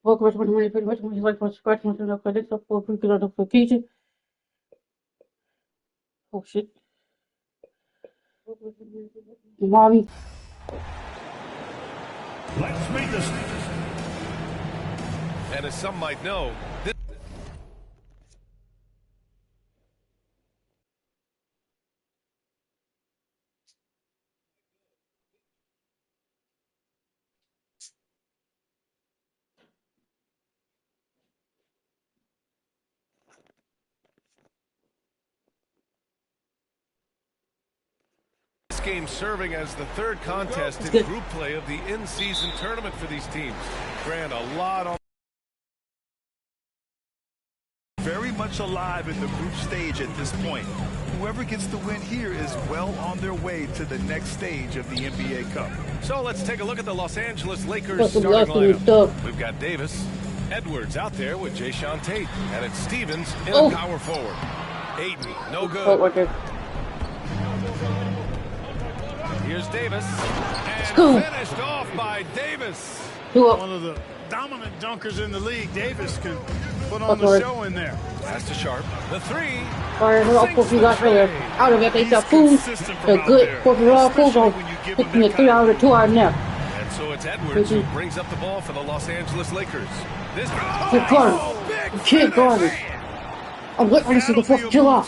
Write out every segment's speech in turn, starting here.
Welcome to my pretty much like my scratch my turn up credits up for free notification. Oh shit. Mommy. Let's meet this. And as some might know, this game serving as the third contest in group play of the in-season tournament for these teams. Grant, a lot on. Very much alive in the group stage at this point. Whoever gets the win here is well on their way to the next stage of the NBA Cup. So let's take a look at the Los Angeles Lakers starting lineup. We've got Davis, Edwards out there with Jayshawn Tate, and it's Stevens in power forward. Ayton, no good. Here's Davis, and finished off by Davis. One of the dominant dunkers in the league. Davis can put on the show in there. Pass to Sharp. The three. Out of it, they got food. The good raw food on 3 out of 2 hours now. And so it's Edwards who brings up the ball for the Los Angeles Lakers. This Kid Garden. I'm waiting to see the 4th of July.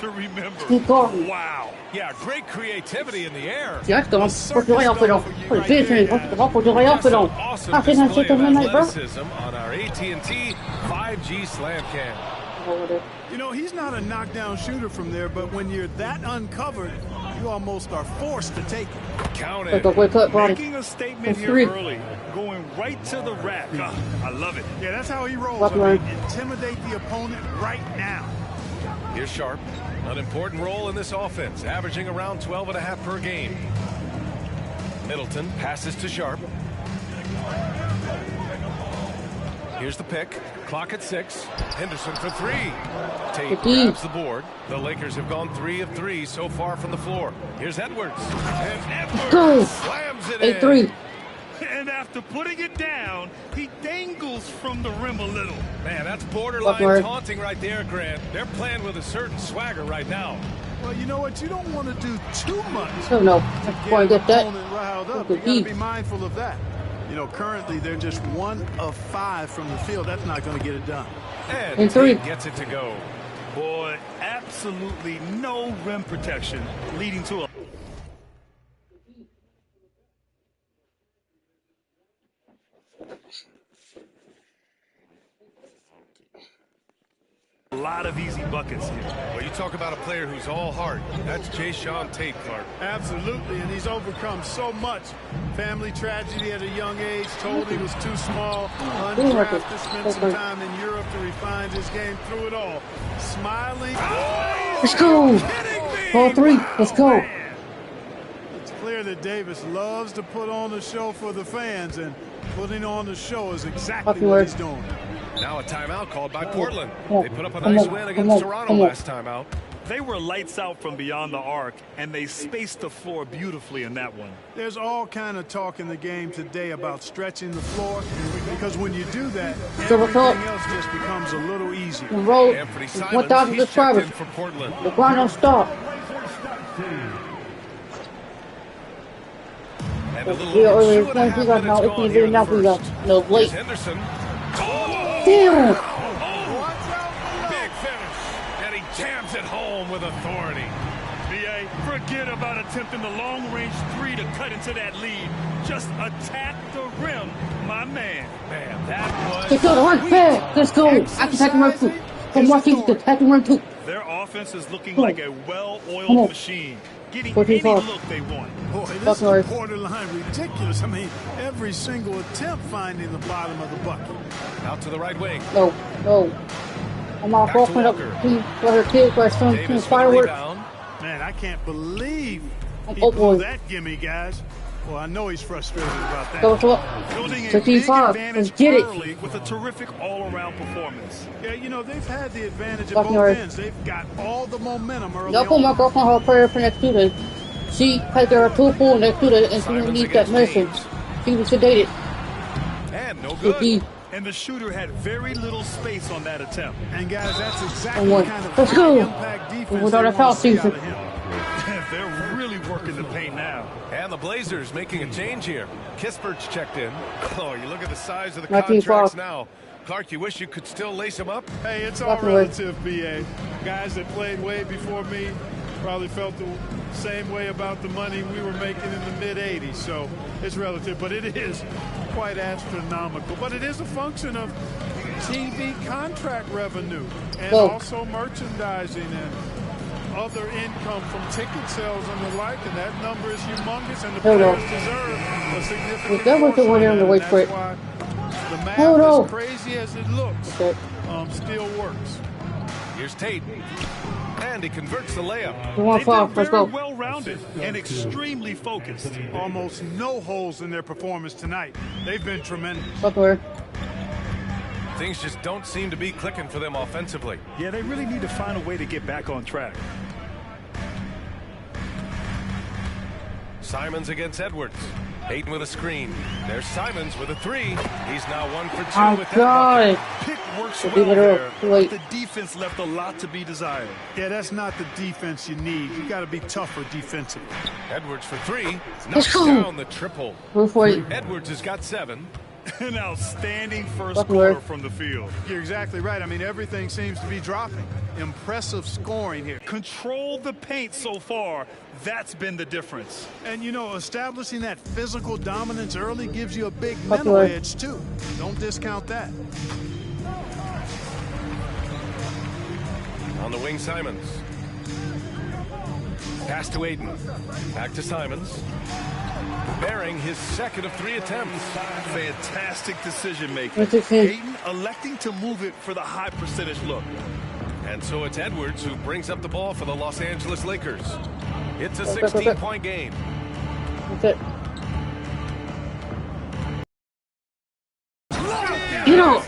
Kid Garden. Wow. Yeah, great creativity in the air. Yeah, that's the 4th of July outfit on. What is this? The 4th of July outfit on. Awesome display of athleticism on our AT&T 5G Slam Cam. You know, he's not a knockdown shooter from there, but when you're that uncovered, you almost are forced to take it. Count it. Making a statement here early, going right to the rack. I love it. Yeah, that's how he rolls. Intimidate the opponent right now. Here's Sharp. An important role in this offense, averaging around 12.5 per game. Middleton passes to Sharp. Here's the pick. Clock at 6. Henderson for 3. Tate grabs the board. The Lakers have gone 3 of 3 so far from the floor. Here's Edwards. And Edwards slams it in. 8-3. And after putting it down, he dangles from the rim a little. Man, that's borderline taunting right there, Grant. They're playing with a certain swagger right now. Well, you know what? You don't want to do too much. Oh, no. Before I get that. Riled up. You got to be mindful of that. You know, currently they're just 1 of 5 from the field. That's not going to get it done. And Tate gets it to go. Boy, absolutely no rim protection, leading to a lot of easy buckets here. Well, you talk about a player who's all heart. That's Jayshawn Tate, Clark. Absolutely, and he's overcome so much. Family tragedy at a young age, told he was too small, undrafted, spent some time in Europe to refine his game through it all. Smiling. Let's go. Ball 3. Let's go. It's clear that Davis loves to put on a show for the fans, and putting on the show is exactly what he's doing. Now a timeout called by Portland. They put up a nice win against Toronto last time out. They were lights out from beyond the arc, and they spaced the floor beautifully in that one. There's all kind of talk in the game today about stretching the floor, because when you do that, everything else just becomes a little easier. Roll 1,000 subscribers. For Portland. The grind don't stop. And a little over 2.5 minutes gone. No, Blake. Henderson. Damn. Big finish. And he jams it home with authority. B.A., forget about attempting the long-range 3 to cut into that lead. Just attack the rim, my man. Man, that was... Let's go to one pass. Let's go. I can attack him right too. From watching the attack him right too. Their offense is looking like a well-oiled machine. Getting any look they want. Boy, this is borderline ridiculous. I mean, every single attempt finding the bottom of the bucket. Out to the right wing. No. I'm not walking up to her kids for some fireworks. Man, I can't believe he blew that gimme, guys. Well, I know he's frustrated about that. Building a big advantage early with a terrific all-around performance. Yeah, you know, they've had the advantage of both ends. They've got all the momentum early on. Put my girlfriend her prayer for next Tuesday. She had her tooth pulled next Tuesday, and she needs that medicine. She was sedated. And no good. and the shooter had very little space on that attempt. And guys, that's exactly the kind of impact defense they want to see out of him. They're really working the paint now. And the Blazers making a change here. Kispert's checked in. Oh, you look at the size of the contracts now. Clark, you wish you could still lace him up? Hey, it's all relative, BA. Guys that played way before me probably felt the same way about the money we were making in the mid-'80s. So it's relative, but it is quite astronomical. But it is a function of TV contract revenue and also merchandising and other income from ticket sales and the like, and that number is humongous, and the players deserve a significant portion of that. That's why the math, as crazy as it looks, still works. Here's Tate, and he converts the layup. They've been very well-rounded and extremely focused. Almost no holes in their performance tonight. They've been tremendous. Things just don't seem to be clicking for them offensively. Yeah, they really need to find a way to get back on track. Simons against Edwards. Ayton with a screen. There's Simons with a three. He's now 1 for 2 with that. Pick works well there, but the defense left a lot to be desired. Yeah, that's not the defense you need. You got to be tougher defensively. Edwards for three. Knocks down the triple. Edwards has got 7. An outstanding first quarter from the field. You're exactly right. I mean, everything seems to be dropping. Impressive scoring here. Control the paint so far. That's been the difference. And, you know, establishing that physical dominance early gives you a big mental edge, too. Don't discount that. On the wing, Simons. Pass to Ayton. Back to Simons. Bearing his second of 3 attempts. Fantastic decision-making. Ayton electing to move it for the high percentage look. And so it's Edwards who brings up the ball for the Los Angeles Lakers. It's a 16-point game. That's it. You know,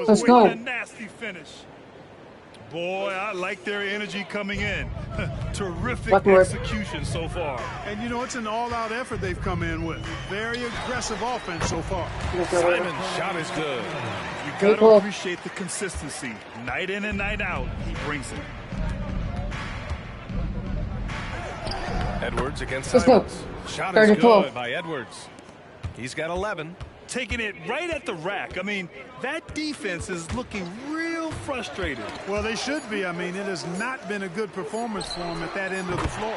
let's go. A nasty finish. Boy, I like their energy coming in. Terrific execution so far. And, you know, it's an all-out effort they've come in with. Very aggressive offense so far. Simon's shot is good. You got to appreciate the consistency. Night in and night out, he brings it. Edwards against Simons. Shot is good by Edwards. He's got 11. Taking it right at the rack. I mean, that defense is looking real frustrated. Well, they should be. I mean, it has not been a good performance for them at that end of the floor.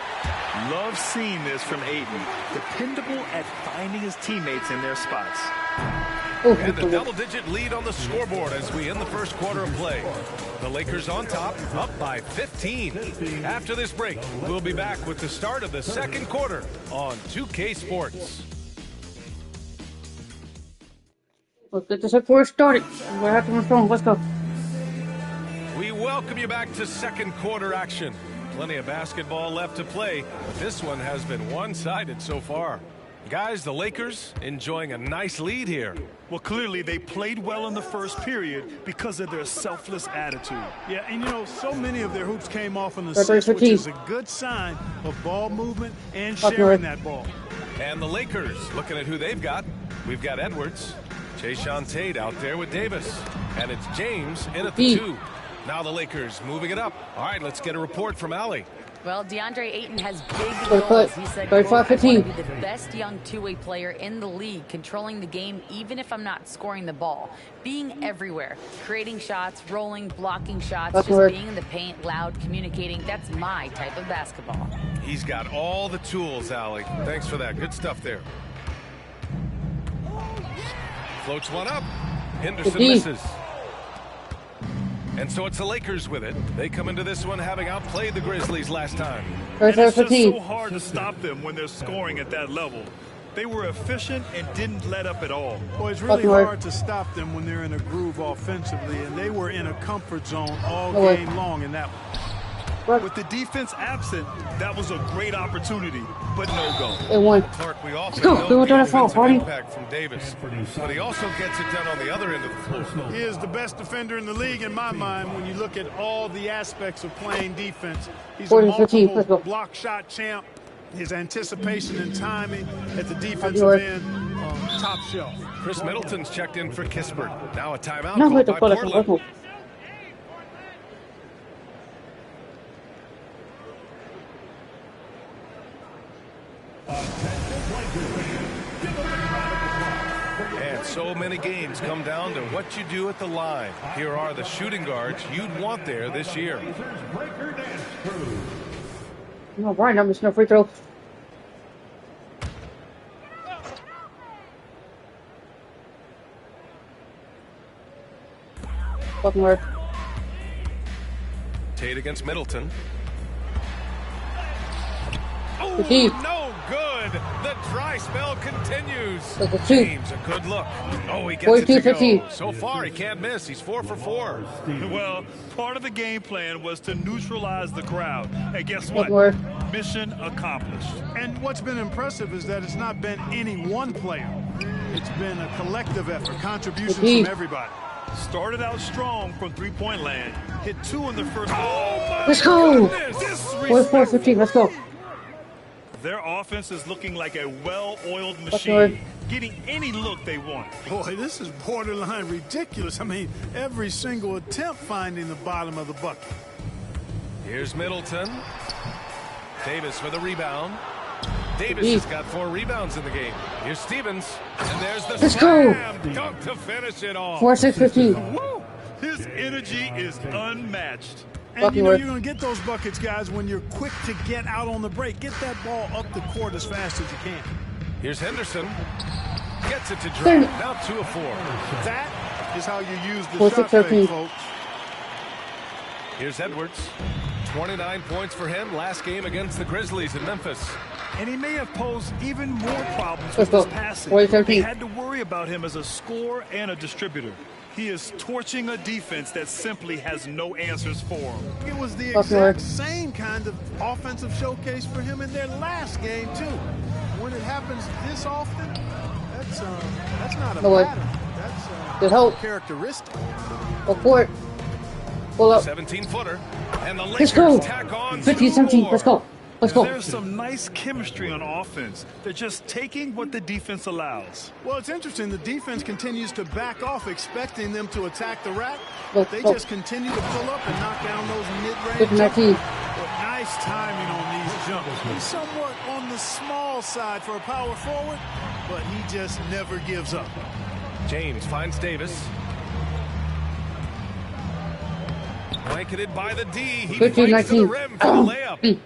Love seeing this from Ayton. Dependable at finding his teammates in their spots. And a double-digit lead on the scoreboard as we end the first quarter of play. The Lakers on top, up by 15. After this break, we'll be back with the start of the second quarter on 2K Sports. Let's get this up before it started. We're having a phone. Let's go. We welcome you back to second quarter action. Plenty of basketball left to play, but this one has been one-sided so far. Guys, the Lakers enjoying a nice lead here. Well, clearly they played well in the first period because of their selfless attitude. Yeah, and you know, so many of their hoops came off in the sixth, which is a good sign of ball movement and sharing that ball. And the Lakers, looking at who they've got, we've got Edwards, Jae'Sean Tate out there with Davis, and it's James in at the 2. Now the Lakers moving it up. All right, let's get a report from Allie. Well, DeAndre Ayton has big goals. He said, I want to be the best young two-way player in the league, controlling the game even if I'm not scoring the ball. Being everywhere, creating shots, rolling, blocking shots, just being in the paint, loud, communicating. That's my type of basketball. He's got all the tools, Allie. Thanks for that. Good stuff there. Floats one up. Henderson misses. And so it's the Lakers with it. They come into this one having outplayed the Grizzlies last time. And it's just so hard to stop them when they're scoring at that level. They were efficient and didn't let up at all. Well, it's really hard to stop them when they're in a groove offensively, and they were in a comfort zone all game long in that one. With the defense absent, that was a great opportunity, but no go. It won. Clark, we often know the defensive impact from Davis, but he also gets it done on the other end of the floor. He is the best defender in the league in my mind when you look at all the aspects of playing defense. He's a multiple block shot champ. His anticipation and timing at the defensive end, top shelf. Chris Middleton's checked in for Kispert. Now a timeout called by Portland. And so many games come down to what you do at the line. Here are the shooting guards you'd want there this year. All right, I'm missing no free throw. Fucking work. Tate against Middleton. Oh, deep. No good. The dry spell continues. James, a good look. Oh, he gets it to go. So far, he can't miss. He's 4 for 4. Well, part of the game plan was to neutralize the crowd. And guess what? Mission accomplished. And what's been impressive is that it's not been any one player. It's been a collective effort, contributions from everybody. Started out strong from three-point land. Hit 2 in the first. Oh, let's go. 4-4-15. Let's go. Their offense is looking like a well-oiled machine, getting any look they want. Boy, this is borderline ridiculous. I mean, every single attempt finding the bottom of the bucket. Here's Middleton. Davis for the rebound. Davis has got 4 rebounds in the game. Here's Stevens. And there's the slam dunk to finish it off. 4-6-15. His energy is unmatched. And you know you're going to get those buckets, guys, when you're quick to get out on the break. Get that ball up the court as fast as you can. Here's Henderson. Gets it to drop. Now 2 of 4. That is how you use the shot fake, folks. Here's Edwards. 29 points for him last game against the Grizzlies in Memphis. And he may have posed even more problems with his passing. They had to worry about him as a scorer and a distributor. He is torching a defense that simply has no answers for him. It was the exact same kind of offensive showcase for him in their last game, too. When it happens this often, that's not a pattern. That's a characteristic. Court. Pull up. 17-footer. And the Lakers tack on 15-17. Let's go. Let's go. There's some nice chemistry on offense. They're just taking what the defense allows. Well, it's interesting. The defense continues to back off, expecting them to attack the rack. They just continue to pull up and knock down those mid-range jumpers. Nice timing on these jumpers. He's somewhat on the small side for a power forward, but he just never gives up. James finds Davis. Blanketed by the D. He fights to the rim for the layup.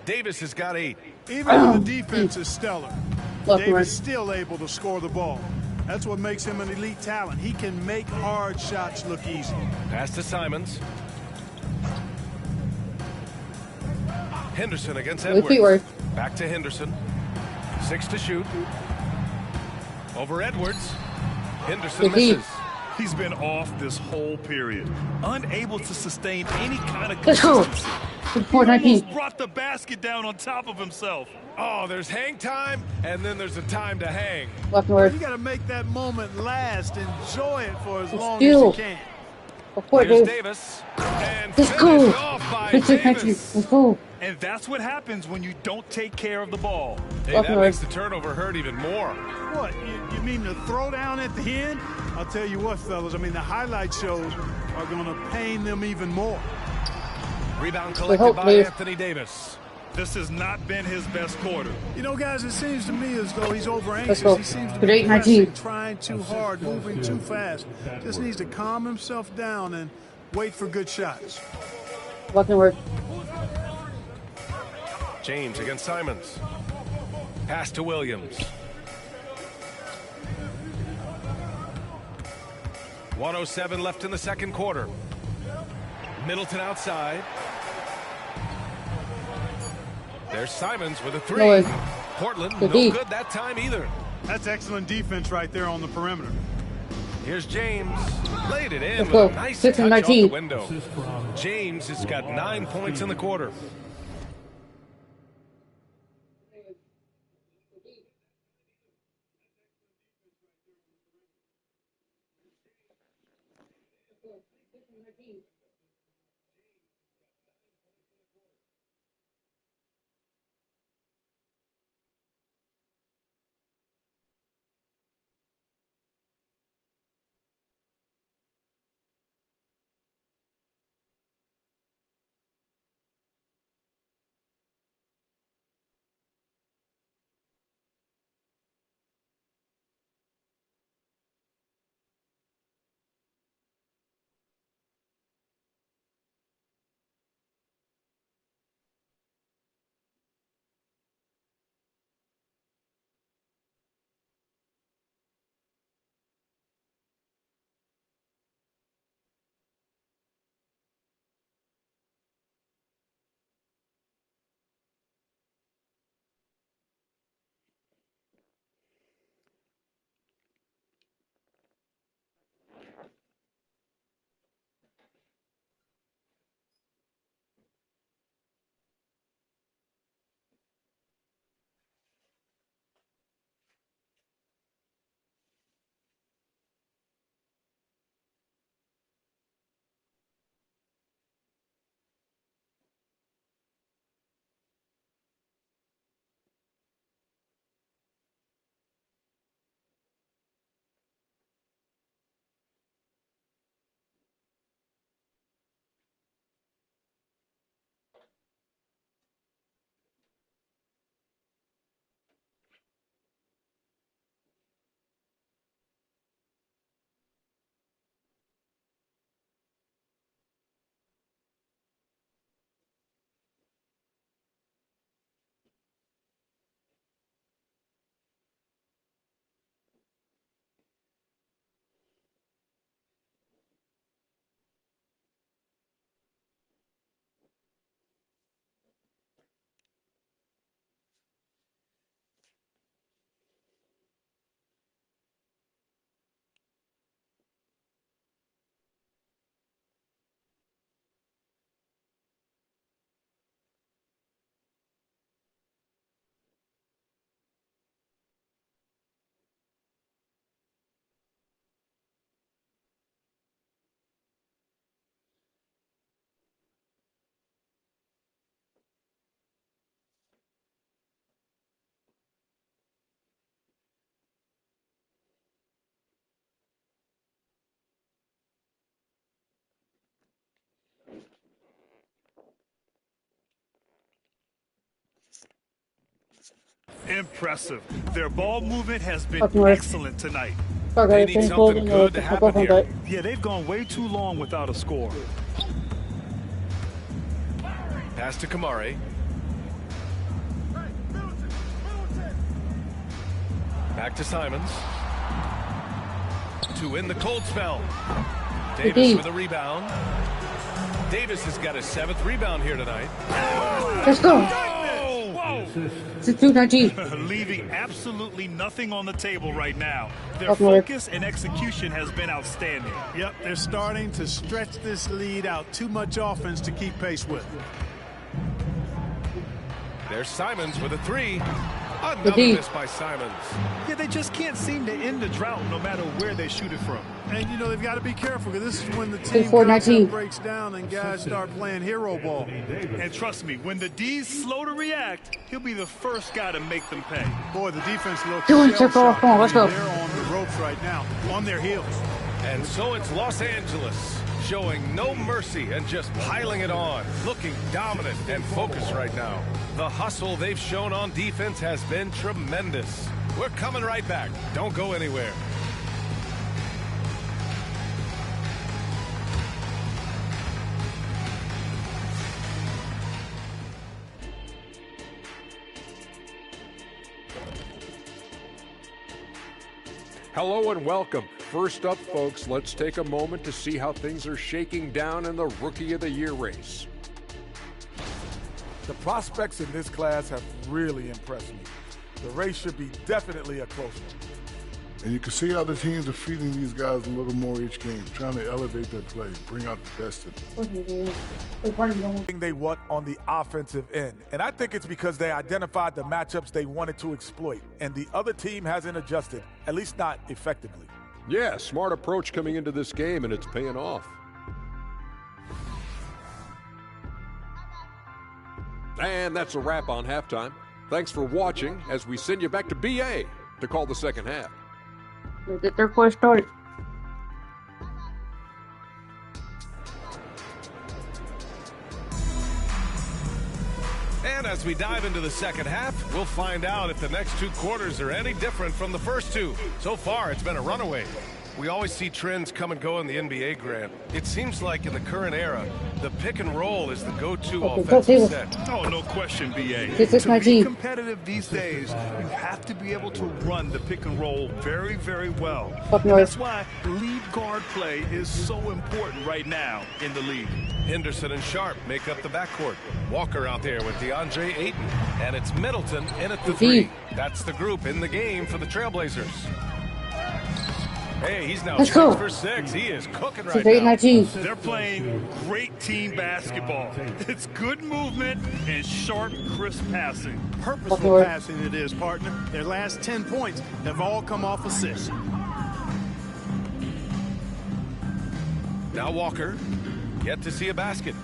Davis has got 8. Even when the defense is stellar, Davis still able to score the ball. That's what makes him an elite talent. He can make hard shots look easy. Pass to Simons. Henderson against Edwards. Back to Henderson. 6 to shoot. Over Edwards. Henderson misses. He's been off this whole period, unable to sustain any kind of consistency. He almost brought the basket down on top of himself. Oh, there's hang time, and then there's a time to hang. You got to make that moment last. Enjoy it for as long as you can. Here's Davis, and finished off by Davis. Let's go. And that's what happens when you don't take care of the ball. Hey, that makes the turnover hurt even more. What, you mean the throwdown at the end? I'll tell you what, fellas, I mean, the highlight shows are going to pain them even more. Rebound collected by Anthony Davis. This has not been his best quarter. You know, guys, it seems to me as though he's over anxious. He seems to be pressing, trying too hard, moving too fast. Just needs to calm himself down and wait for good shots. James against Simons. Pass to Williams. 1:07 left in the second quarter. Middleton outside. There's Simons with a 3. Portland, no good that time either. That's excellent defense right there on the perimeter. Here's James. Laid it in with a nice touch off the window. James has got 9 points in the quarter. Impressive. Their ball movement has been excellent tonight. They need something good to happen here. Yeah, they've gone way too long without a score. Pass to Kamari. Back to Simons. To win the cold spell. Davis with a rebound. Davis has got his 7th rebound here tonight. Let's go. Whoa! It's a 2-19. Leaving absolutely nothing on the table right now. Their focus and execution has been outstanding. Yep, they're starting to stretch this lead out. Too much offense to keep pace with. There's Simons with a 3. Another miss by Simons. Yeah, they just can't seem to end the drought no matter where they shoot it from. And, you know, they've got to be careful because this is when the team breaks down and guys start playing hero ball. And trust me, when the D's slow to react, he'll be the first guy to make them pay. Boy, the defense looks Come on, let's go. They're on the ropes right now, on their heels. And so it's Los Angeles, showing no mercy and just piling it on, looking dominant and focused right now. The hustle they've shown on defense has been tremendous. We're coming right back. Don't go anywhere. Hello and welcome. First up, folks, let's take a moment to see how things are shaking down in the Rookie of the Year race. The prospects in this class have really impressed me. The race should be definitely a close one. And you can see how the teams are feeding these guys a little more each game, trying to elevate their play, bring out the best in them. They want on the offensive end. And I think it's because they identified the matchups they wanted to exploit, and the other team hasn't adjusted, at least not effectively. Yeah, smart approach coming into this game, and it's paying off. And that's a wrap on halftime. Thanks for watching as we send you back to BA to call the second half. Let's get their play started. And as we dive into the second half, we'll find out if the next 2 quarters are any different from the first 2. So far, it's been a runaway. We always see trends come and go in the NBA, Grant. It seems like in the current era, the pick and roll is the go-to offensive set. Oh, no question, BA. This is my to be team. competitive these days, you have to be able to run the pick and roll very, very well. That's why lead guard play is so important right now in the league. Henderson and Sharp make up the backcourt. Walker out there with DeAndre Ayton. And it's Middleton in at the 3. That's the group in the game for the Trailblazers. Hey, he's now 6 for 6. He is cooking right now. They're playing great team basketball. It's good movement and sharp, crisp passing. Purposeful passing it is, partner. Their last 10 points have all come off assists. Now Walker, yet to see a basket.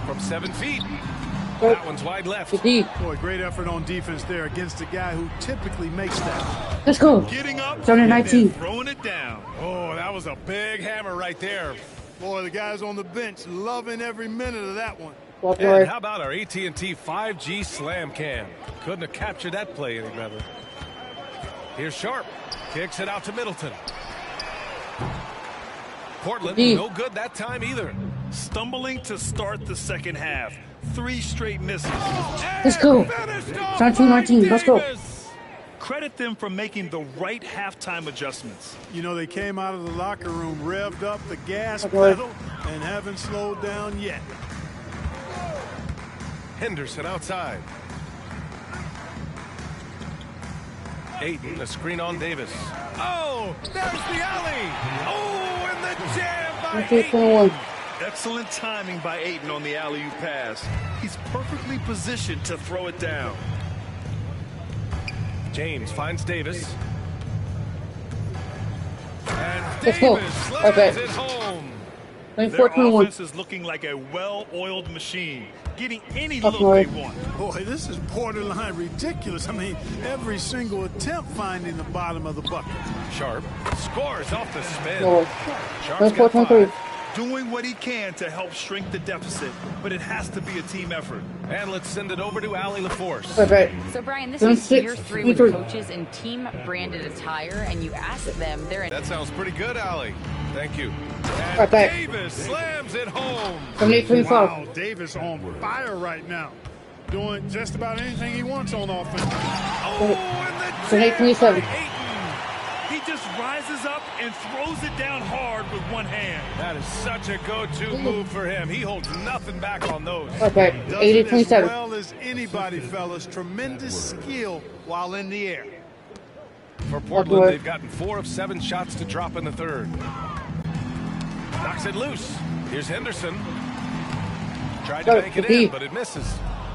From 7 feet. That one's wide left. Boy, great effort on defense there against a guy who typically makes that. Let's go. Getting up and 19. Throwing it down. Oh, that was a big hammer right there. Boy, the guys on the bench loving every minute of that one. And how about our AT&T 5G Slam Cam? Couldn't have captured that play any better. Here's Sharp. Kicks it out to Middleton. Portland, no good that time either. Stumbling to start the second half. 3 straight misses. Let's go. Start 2-19. Let's go. Credit them for making the right halftime adjustments. You know, they came out of the locker room, revved up the gas pedal, and haven't slowed down yet. Henderson outside. Ayton, a screen on Davis. Oh, there's the alley. Oh, and the jam by Ayton. Excellent timing by Ayton on the alley-oop pass. He's perfectly positioned to throw it down. James finds Davis. And Davis slams it home. Their offense is looking like a well-oiled machine, getting any look they want. Boy, this is borderline ridiculous. I mean, every single attempt finding the bottom of the bucket. Sharp scores off the spin. Sharp's got 5. doing what he can to help shrink the deficit, but it has to be a team effort. And let's send it over to Allie LaForce. Okay. So, Brian, this is year 3 with coaches in team-branded attire, and you ask them, they're in... That sounds pretty good, Allie. Thank you. And Okay. Davis slams it home. Wow, Davis on fire right now. Doing just about anything he wants on offense. Oh, and the 27. jam by Ayton. He just rises up and throws it down hard with one hand. That is such a go-to move for him. He holds nothing back on those. Okay, Does 80, it as 27. well as anybody, fellas. Tremendous skill while in the air. For Portland, they've gotten 4 of 7 shots to drop in the third. Knocks it loose. Here's Henderson. Tried to make it in, but it misses.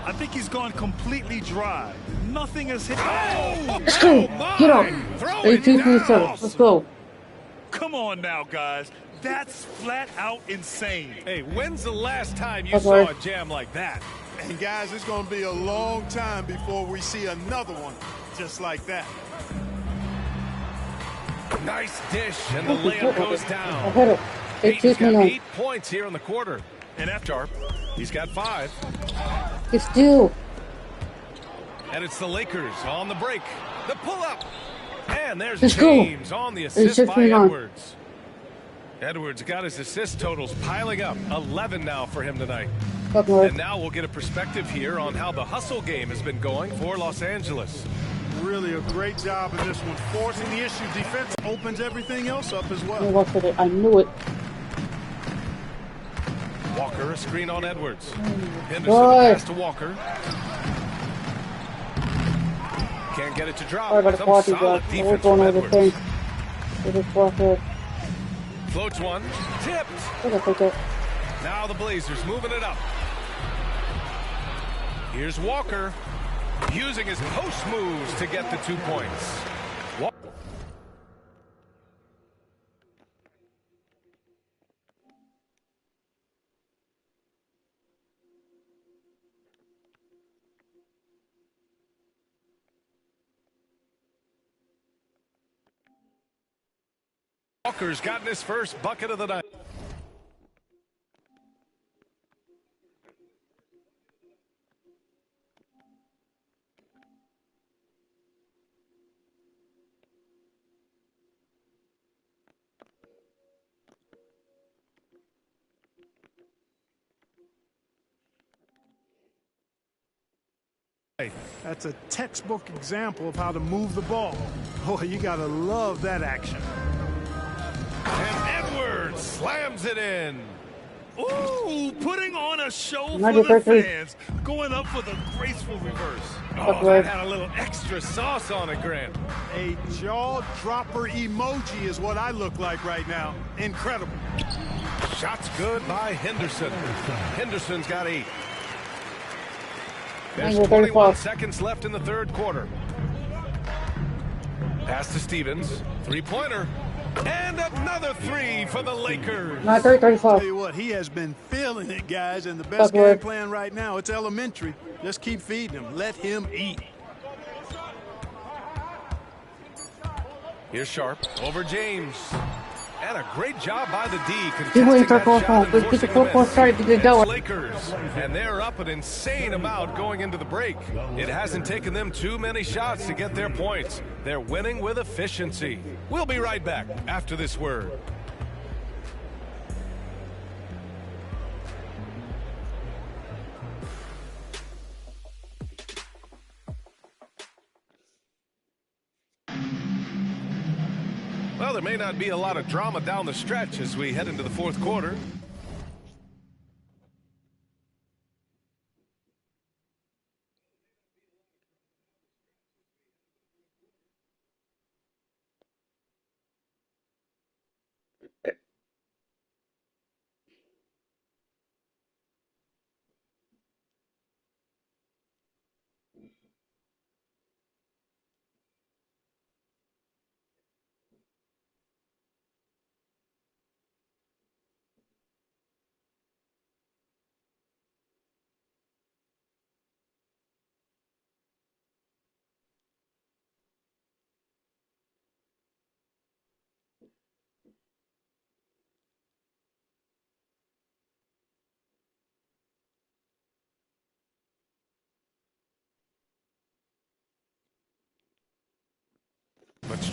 I think he's gone completely dry. Nothing has hit. Oh, Let's go. Get up. Throw 82, it down. 27. Let's go. Come on now, guys. That's flat out insane. Hey, when's the last time you That's saw right. a jam like that? And guys, it's going to be a long time before we see another one just like that. Nice dish, and the layup goes I down. hit it. Ayton's got 82, 8 points here in the quarter. And F sharp, he's got 5. It's due. And it's the Lakers on the break. The pull-up. And there's Let's go. James on the assist just by been on. Edwards. Edwards got his assist totals piling up. 11 now for him tonight. Fuck more. And now we'll get a perspective here on how the hustle game has been going for Los Angeles. Really a great job in this one. Forcing the issue. Defense opens everything else up as I well. looked at it. I knew it. Walker, a screen on Edwards. Henderson, the Boy. pass to Walker. Can't get it to drop. Sorry about the Some quality solid drop. We're defense going from over the Edwards. thing. It is walker. Floats one. Tipped. Look at that. Now the Blazers moving it up. Here's Walker using his post moves to get the 2 points. Walker's gotten his first bucket of the night. That's a textbook example of how to move the ball. Boy, you got to love that action. And Edwards slams it in. Ooh, putting on a show for Magic the victory. fans. Going up for the graceful reverse. Oh, that had a little extra sauce on it, Grant. A jaw-dropper emoji is what I look like right now. Incredible. Shots good by Henderson. Henderson's got 8. There's 21 seconds left in the third quarter. Pass to Stevens. 3-pointer. And another 3 for the Lakers. Not 35. Tell you what, he has been feeling it, guys, and the best game plan right now, it's elementary. Just keep feeding him. Let him eat. Here's Sharp over James. And a great job by the D. He went contesting for that shot 4-4. and Let's get the forcing the 4-4 miss. started to get going. Lakers, and they're up an insane amount going into the break. It hasn't taken them too many shots to get their points. They're winning with efficiency. We'll be right back after this word. Well, there may not be a lot of drama down the stretch as we head into the fourth quarter.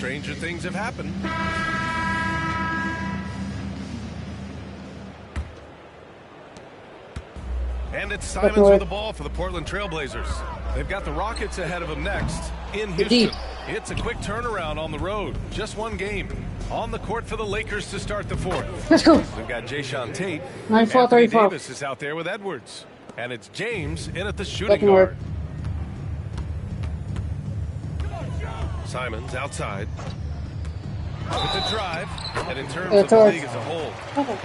stranger things have happened. And it's Simons with the ball for the Portland Trailblazers. They've got the Rockets ahead of them next in Houston. It's a quick turnaround on the road. Just one game. On the court for the Lakers to start the fourth. Let's go. We've got Jayshawn Tate. 94-34. Davis is out there with Edwards. And it's James in at the shooting guard. Simons outside. With the drive, and in terms of the league as a whole,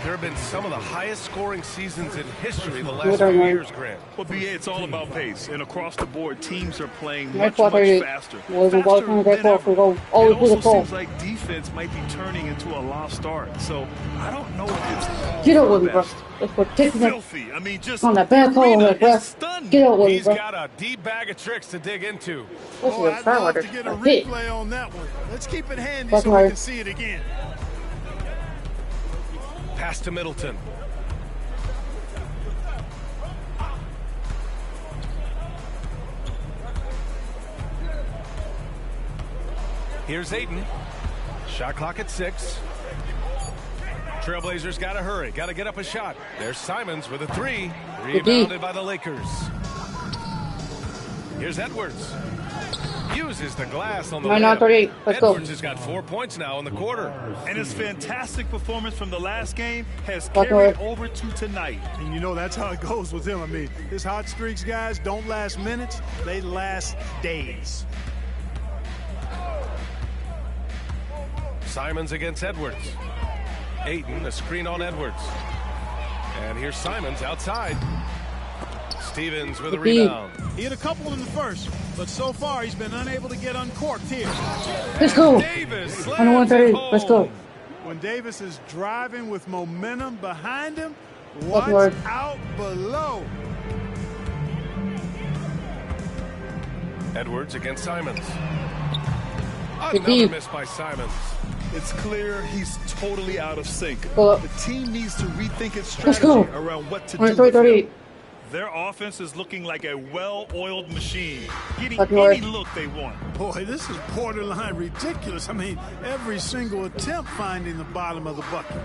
there have been some of the highest scoring seasons in history the last few years, Grant. Well, BA, it's all about pace, and across the board, teams are playing much faster. It also seems like defense might be turning into a lost start. So I don't know if it's get out with me, bro. Filthy. I mean, just on that bad call, bro. Get out with me, He's bro. got a deep bag of tricks to dig into. I'd love to get a replay on that one. Let's keep it handy so we can see it again. Pass to Middleton. Here's Ayton. Shot clock at 6. Trailblazers got to hurry. Got to get up a shot. There's Simons with a 3. Rebounded by the Lakers. Here's Edwards. Uses the glass on the layup. Edwards has got 4 points now in the quarter. And his fantastic performance from the last game has carried over to tonight. And you know that's how it goes with him. I mean, his hot streaks, guys, don't last minutes. They last days. Simons against Edwards. Ayton, a screen on Edwards. And here's Simons outside. Stevens with a rebound. He had a couple in the first, but so far he's been unable to get uncorked here. Let's go. Davis Let's go. When Davis is driving with momentum behind him, watch out below. Edwards against Simons. Another miss by Simons. It's clear he's totally out of sync. The team needs to rethink its strategy around what to do. Their offense is looking like a well-oiled machine, getting any look they want. Boy, this is borderline ridiculous. I mean, every single attempt finding the bottom of the bucket.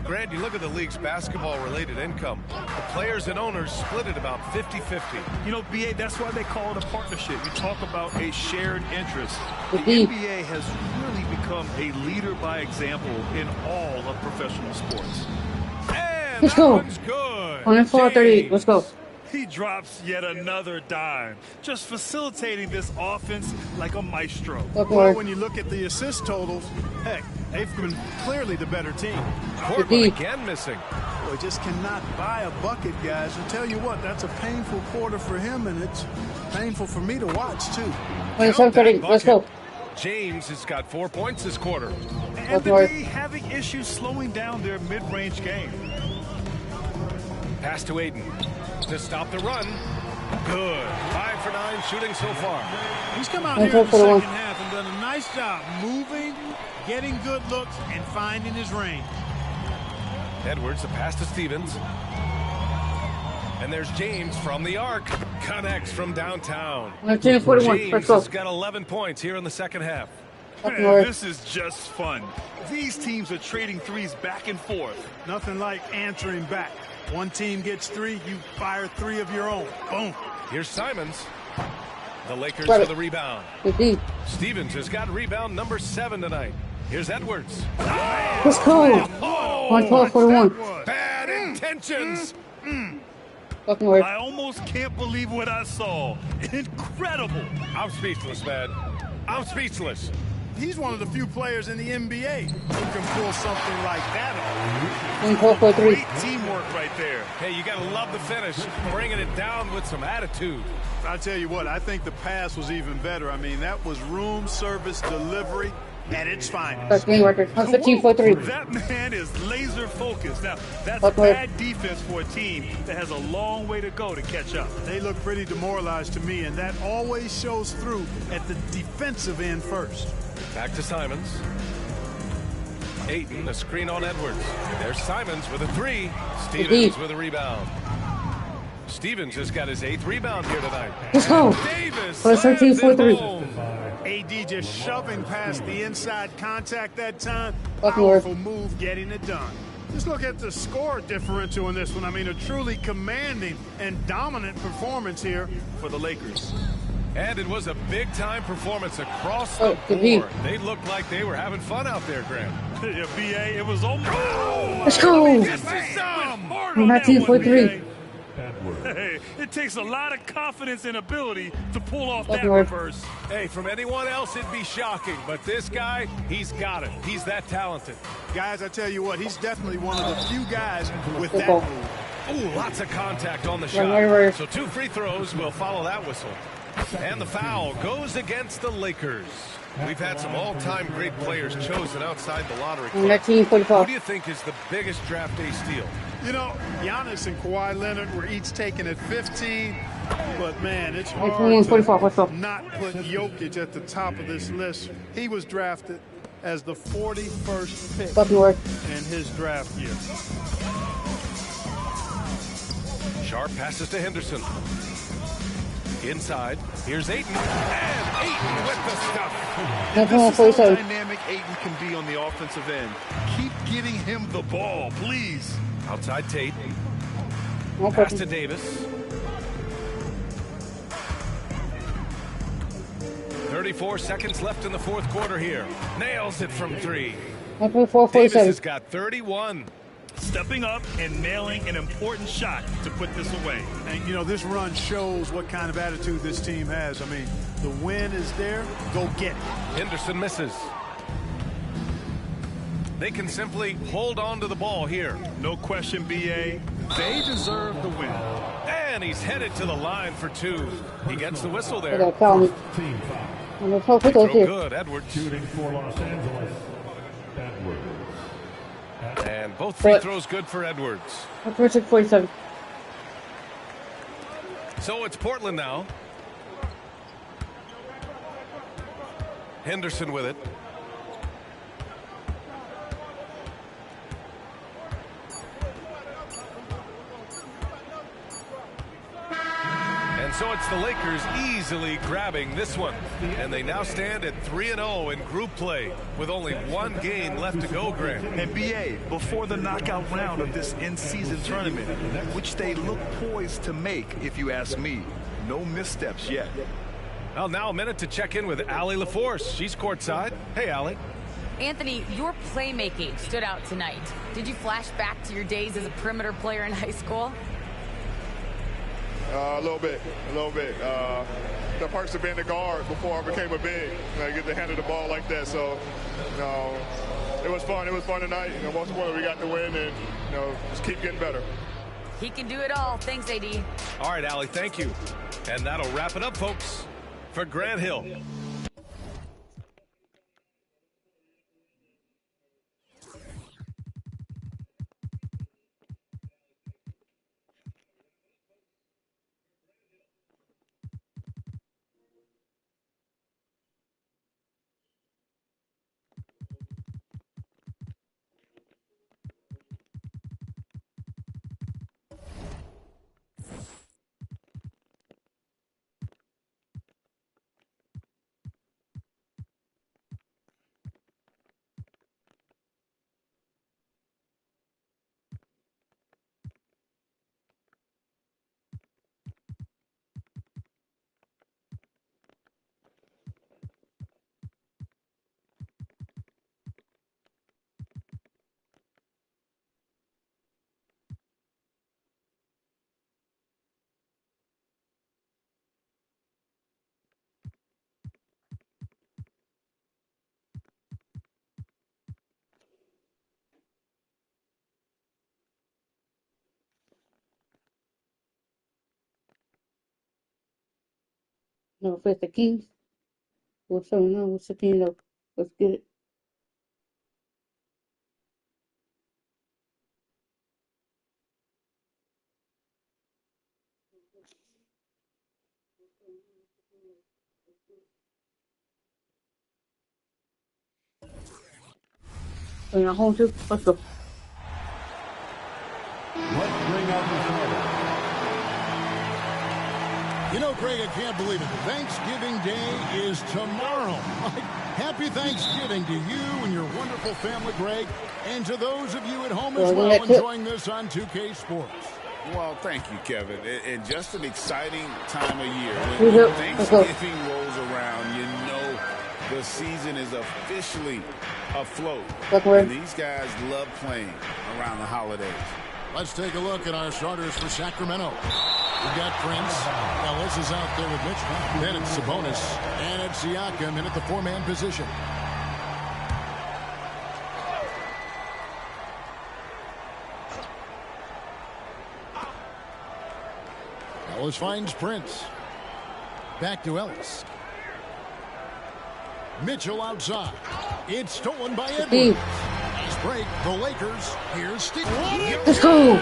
Grant, you look at the league's basketball-related income. The players and owners split it about 50-50. You know, BA, that's why they call it a partnership. You talk about a shared interest. The NBA has really become a leader by example in all of professional sports. And let's go. Good. 104-38. Let's go. He drops yet another dime, just facilitating this offense like a maestro. Well, when you look at the assist totals, heck, they've been clearly the better team. Portland again missing. Boy, just cannot buy a bucket, guys. I tell you what, that's a painful quarter for him, and it's painful for me to watch, too. 27-30. Let's go. James has got 4 points this quarter. And the D having issues slowing down their mid-range game. Pass to Ayton to stop the run. Good. 5 for 9 shooting so far. He's come out here in the second half and done a nice job moving, getting good looks, and finding his range. Edwards, the pass to Stevens. And there's James from the arc. Connects from downtown. James has got 11 points here in the second half. Man, this is just fun. These teams are trading threes back and forth. Nothing like answering back. One team gets 3, you fire 3 of your own. Boom. Here's Simons. The Lakers for the rebound. Stevens has got rebound number 7 tonight. Here's Edwards. Let's go. 112-41. Bad intentions. I almost can't believe what I saw. Incredible. I'm speechless, man. I'm speechless. He's one of the few players in the NBA who can pull something like that off. Great teamwork right there. Hey, you got to love the finish, bringing it down with some attitude. I'll tell you what, I think the pass was even better. I mean, that was room service delivery at its finest. 15-3. That man is laser focused. Now, that's bad defense for a team that has a long way to go to catch up. They look pretty demoralized to me, and that always shows through at the defensive end first. Back to Simons. Ayton, the screen on Edwards. There's Simons with a 3. Stevens with a rebound. Stevens just got his 8th rebound here tonight. Let's go. Davis. 13-4-3. AD just shoving past the inside contact that time. Fucking work. Powerful move getting it done. Just look at the score differential in this one. I mean, a truly commanding and dominant performance here for the Lakers. And it was a big-time performance across the board. They looked like they were having fun out there, Graham. Yeah, BA, it was almost... Let's go. 19-4-3. Hey, it takes a lot of confidence and ability to pull off that reverse. Hey, from anyone else, it'd be shocking. But this guy, he's got it. He's that talented. Guys, I tell you what, he's definitely one of the few guys with that move. Ooh, lots of contact on the shot. So 2 free throws will follow that whistle. And the foul goes against the Lakers. We've had some all-time great players chosen outside the lottery club. 19-45. Who do you think is the biggest draft day steal? You know, Giannis and Kawhi Leonard were each taken at 15, but man, it's hard to not put Jokic at the top of this list. He was drafted as the 41st pick in his draft year. Sharp passes to Henderson. Inside, here's Ayton, and Ayton with the stuff. This is how dynamic Ayton can be on the offensive end. Keep getting him the ball, please. Outside Tate. Pass to Davis. 34 seconds left in the 4th quarter here. Nails it from 3. Davis has got 31. Stepping up and nailing an important shot to put this away. And, you know, this run shows what kind of attitude this team has. I mean, the win is there. Go get it. Henderson misses. They can simply hold on to the ball here. No question, BA. They deserve the win. And he's headed to the line for 2. He gets the whistle there. Good, Edwards. Shooting for Los Angeles, Edwards. And both free throws good for Edwards. 47. So it's Portland now. Henderson with it. And so it's the Lakers easily grabbing this one. And they now stand at 3-0 in group play with only 1 game left to go, Graham. And BA, before the knockout round of this in-season tournament, which they look poised to make, if you ask me. No missteps yet. Well, now a minute to check in with Allie LaForce. She's courtside. Hey, Allie. Anthony, your playmaking stood out tonight. Did you flash back to your days as a perimeter player in high school? A little bit. The perks of being a guard before I became a big. I get to handle the ball like that. So, it was fun. It was fun tonight. Most importantly, we got the win, and just keep getting better. He can do it all. Thanks, AD. All right, Allie, thank you. And that'll wrap it up, folks, for Grant Hill. No, face the Kings. What's going on? What's the team up? Let's get it. Bring it home too. Let's go. Let's bring out the starter. know, Greg, I can't believe it. Thanksgiving Day is tomorrow. Happy Thanksgiving to you and your wonderful family, Greg, and to those of you at home as well enjoying this on 2K Sports. Well, thank you, Kevin. And just an exciting time of year. When Thanksgiving rolls around, you know the season is officially afloat. And these guys love playing around the holidays. Let's take a look at our starters for Sacramento. We've got Prince. Ellis is out there with Mitch. Then it's Sabonis. And it's Siakam in at the four-man position. Ellis finds Prince. Back to Ellis. Mitchell outside. It's stolen by Edwards. Nice break. The Lakers. Here's Steve. Let's go.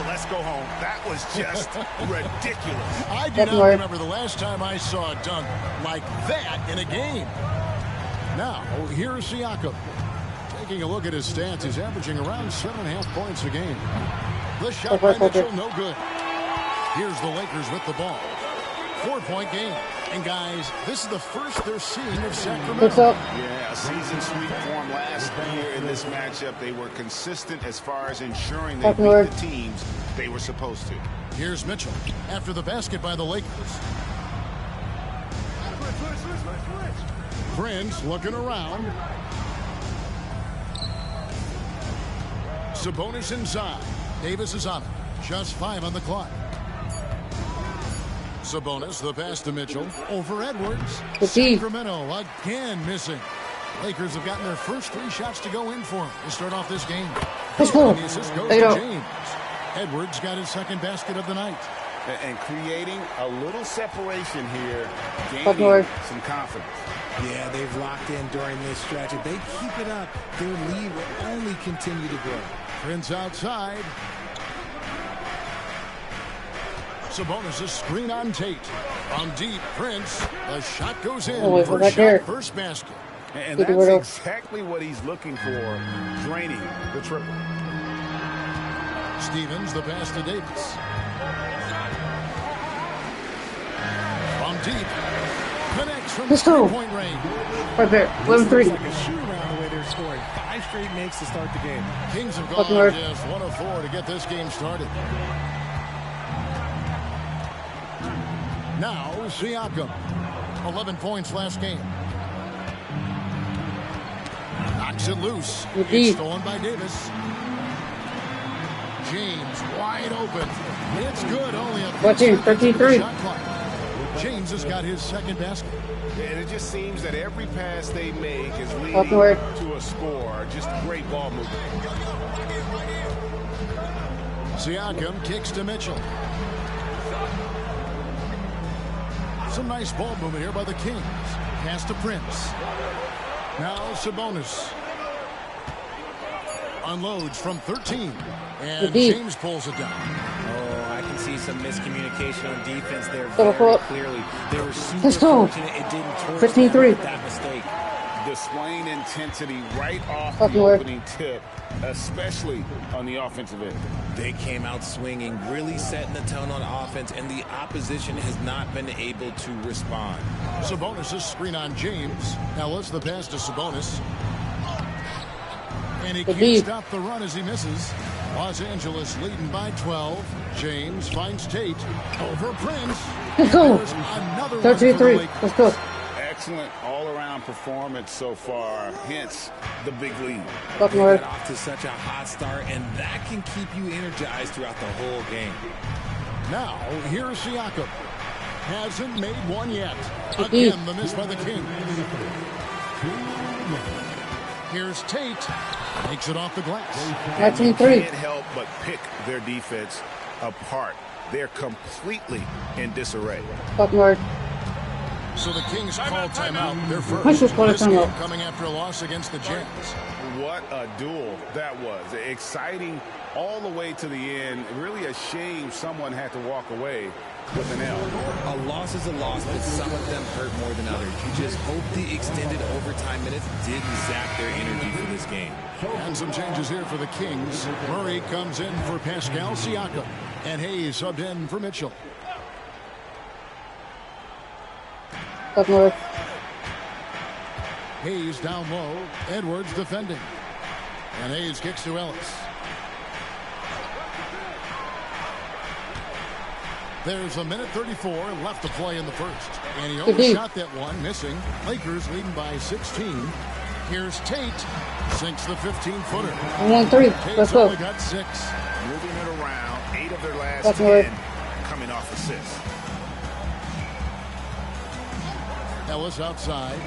Let's go home. That was just ridiculous. I do not remember the last time I saw a dunk like that in a game. Now, here's Siakam. Taking a look at his stats, he's averaging around 7.5 points a game. The shot by Mitchell, no good. Here's the Lakers with the ball. 4-point game. And guys, this is the first they're seeing of Sacramento. What's up? Yeah, a season sweep form last year in this matchup. They were consistent as far as ensuring they beat the teams they were supposed to. Here's Mitchell after the basket by the Lakers. Prince looking around. Sabonis inside. Davis is on it. Just 5 on the clock. Sabonis, the pass to Mitchell. Over Edwards. Sacramento again missing. Lakers have gotten their first 3 shots to go in for him to start off this game. Let's go. The assist goes to James. Edwards got his second basket of the night. And creating a little separation here, gaining some confidence. Yeah, they've locked in during this stretch. If they keep it up, their lead will only continue to grow. Prince outside. Sabonis' screen on Tate. From deep, Prince. The shot goes in. First shot, first basket. And that's exactly what he's looking for, draining the triple. Stevens, the pass to Davis. From deep. Connects from 3-point range. Right there. 11-3. Like a shoot around the way they're scoring. 5 straight makes to start the game. Kings have gone just 1 of 4 to get this game started. Now, Siakam. 11 points last game. Knocks it loose. It's stolen by Davis. James wide open. It's good. Only a 13-3. James has got his second basket. And it just seems that every pass they make is leading to a score. Just great ball movement. Siakam kicks to Mitchell. Some nice ball movement here by the Kings. Pass to Prince. Now Sabonis. Unloads from 13. And James pulls it down. Oh, I can see some miscommunication on defense there very clearly. They were super fortunate it didn't torch that mistake. Displaying intensity right off the opening tip, especially on the offensive end. They came out swinging, really setting the tone on offense, and the opposition has not been able to respond. Sabonis' screen on James. Ellis, the pass to Sabonis. And he can't stop the run as he misses. Los Angeles leading by 12. James finds Tate. Over Prince. Let's go. 13-3. Let's go. Excellent all-around performance so far, hence the big lead. They got off to such a hot start, and that can keep you energized throughout the whole game. Now, here's Siakam. Hasn't made one yet. Again, the miss by the Kings. Here's Tate. Makes it off the glass. 13-3. Can't help but pick their defense apart. They're completely in disarray. So the Kings call timeout. Their first. This game coming after a loss against the Jazz. What a duel that was. Exciting all the way to the end. Really a shame someone had to walk away with an L. A loss is a loss, but some of them hurt more than others. You just hope the extended overtime minutes didn't zap their energy for this game. And some changes here for the Kings. Murray comes in for Pascal Siakam. And Hayes subbed in for Mitchell. Up north. Hayes down low. Edwards defending. And Hayes kicks to Ellis. There's a minute 34 left to play in the first. And he overshot that one, missing. Lakers leading by 16. Here's Tate. Sinks the 15-footer. 1-3. Let's go. Only got 6. Moving it around. 8 of their last 10 coming off assists. Ellis outside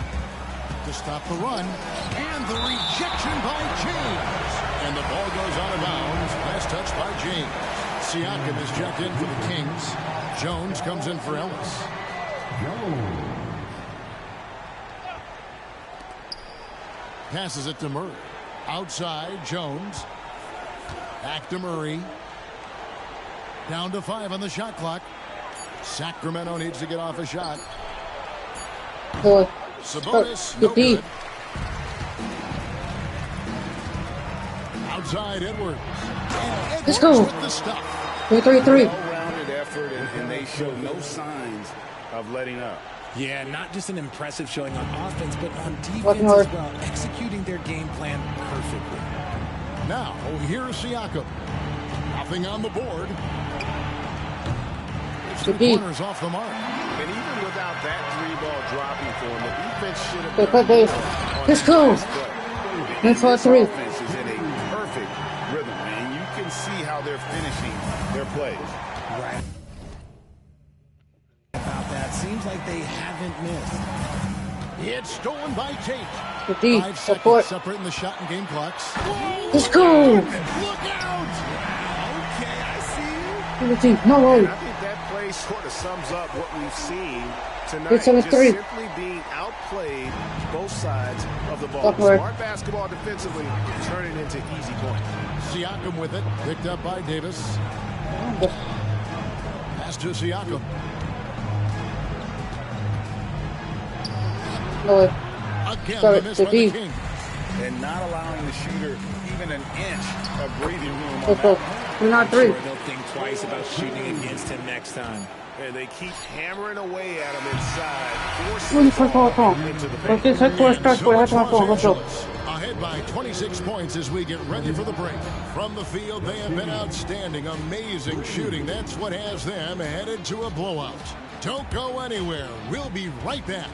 to stop the run. And the rejection by James. And the ball goes out of bounds. Last touch by James. Siakam is checked in for the Kings. Jones comes in for Ellis. Passes it to Murray. Outside, Jones. Back to Murray. Down to 5 on the shot clock. Sacramento needs to get off a shot. Sabonis, no good. Outside, Edwards. Let's go. 3-3-3. Well-rounded effort, and they show no signs of letting up. Yeah, not just an impressive showing on offense, but on defense as well, executing their game plan perfectly. Now, here's Siakam. Nothing on the board. The corner's off the mark. And even without that 3-ball dropping for him, the defense should have been. Let's go. This offense is in a perfect rhythm, and you can see how they're finishing their plays. Right. About that, seems like they haven't missed. It's stolen by Tate. 5 seconds separating the shot and game clocks. Let's go. Look out! Okay, I see you. No way. I think that play sort of sums up what we've seen tonight. It's Just 3. simply being outplayed both sides of the ball. Smart basketball defensively, turning into easy points. Siakam with it, picked up by Davis. Pass to Siakam. No way. Again, sorry, the miss by the King. And not allowing the shooter even an inch of breathing room on Let's go. that. 3. Sure, they'll think twice about shooting against him next time. And they keep hammering away at him inside. Forcing into the paint. Ahead by 26 points as we get ready for the break. From the field, they have been outstanding. Amazing shooting. That's what has them headed to a blowout. Don't go anywhere. We'll be right back.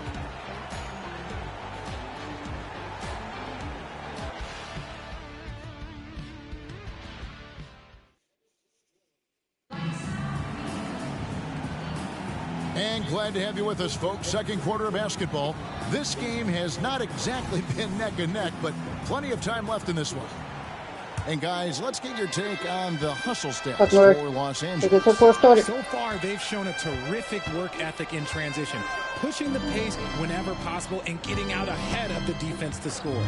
And glad to have you with us, folks. Second quarter of basketball. This game has not exactly been neck and neck, but plenty of time left in this one. And guys, let's get your take on the hustle stats for Los Angeles. So far, they've shown a terrific work ethic in transition, pushing the pace whenever possible and getting out ahead of the defense to score.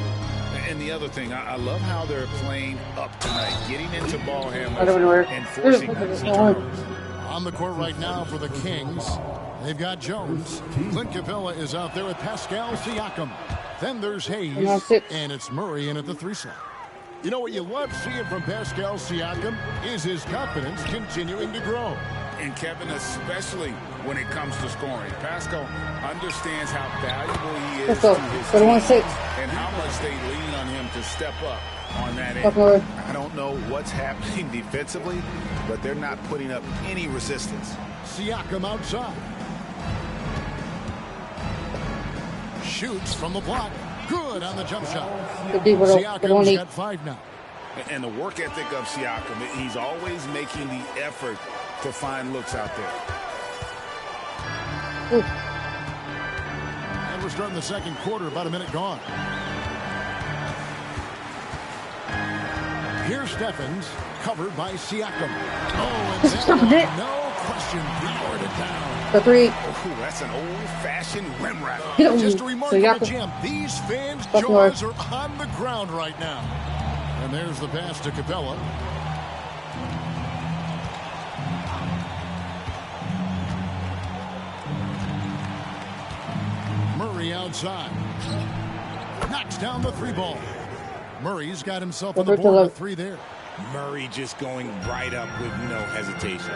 And the other thing, I love how they're playing up tonight, getting into ball handlers and forcing turnovers. On the court right now for the Kings, they've got Jones. Clint Capella is out there with Pascal Siakam. Then there's Hayes, and it's Murray in at the 3 slot. You know what you love seeing from Pascal Siakam is his confidence continuing to grow. And Kevin, especially when it comes to scoring. Pascal understands how valuable he is to his team and how much they lean on him to step up on that end. I don't know what's happening defensively, but they're not putting up any resistance. Siakam outside. Shoots from the block. Good on the jump shot. Siakam's got 5 now. And the work ethic of Siakam, he's always making the effort to find looks out there. And we're starting the second quarter, about a minute gone. Here's Stephens, covered by Siakam. Oh, and that no question, powered it down. The 3. Ooh, that's an old-fashioned rim wrap. Just a remarkable jam. These fans' jaws are on the ground right now. And there's the pass to Capella. Murray outside. Knocks down the 3 ball. Murray's got himself on the board with 3 there. Murray just going right up with no hesitation.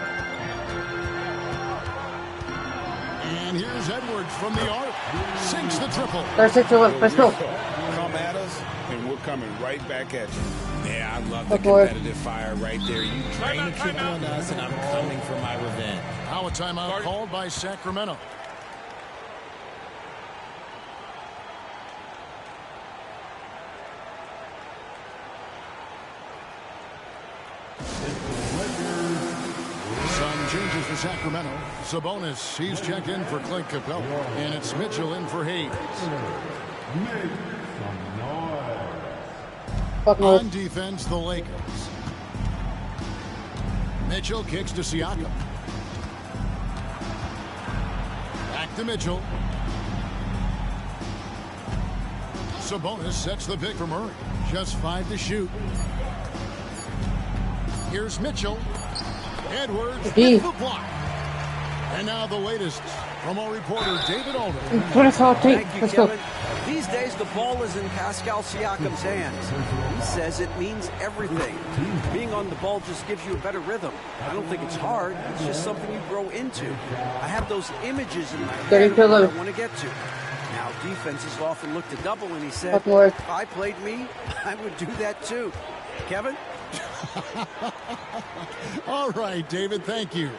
And here's Edwards from the arc. Sinks the triple. Let's go. Come at us, and we're coming right back at you. Yeah, I love the competitive fire right there. You drain a triple on us, and I'm coming for my revenge. Now a timeout called by Sacramento. Some changes for Sacramento. Sabonis, he's checked in for Clint Capella. And it's Mitchell in for Hayes. On defense, the Lakers. Mitchell kicks to Siakam. Back to Mitchell. Sabonis sets the pick for Murray. Just 5 to shoot. Here's Mitchell. Edwards with the block. And now the latest from our reporter, David Alden. Thank you, Kevin. These days, the ball is in Pascal Siakam's hands. He says it means everything. Being on the ball just gives you a better rhythm. I don't think it's hard. It's just something you grow into. I have those images in my head of where I want to get to. Now, defenses often look to double, and he said, if I played me, I would do that too. Kevin? All right, David, thank you.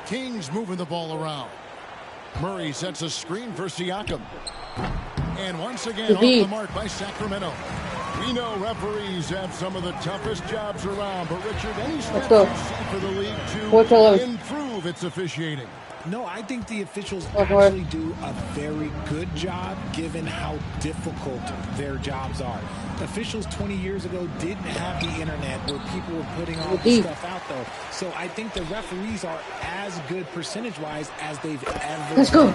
Kings moving the ball around. Murray sets a screen for Siakam. And once again, off the mark by Sacramento. We know referees have some of the toughest jobs around, but Richard, any steps you see for the league to improve its officiating? No, I think the officials actually do a very good job given how difficult their jobs are. Officials 20 years ago didn't have the internet where people were putting all this stuff out, though. So I think the referees are as good percentage-wise as they've ever been. Let's go.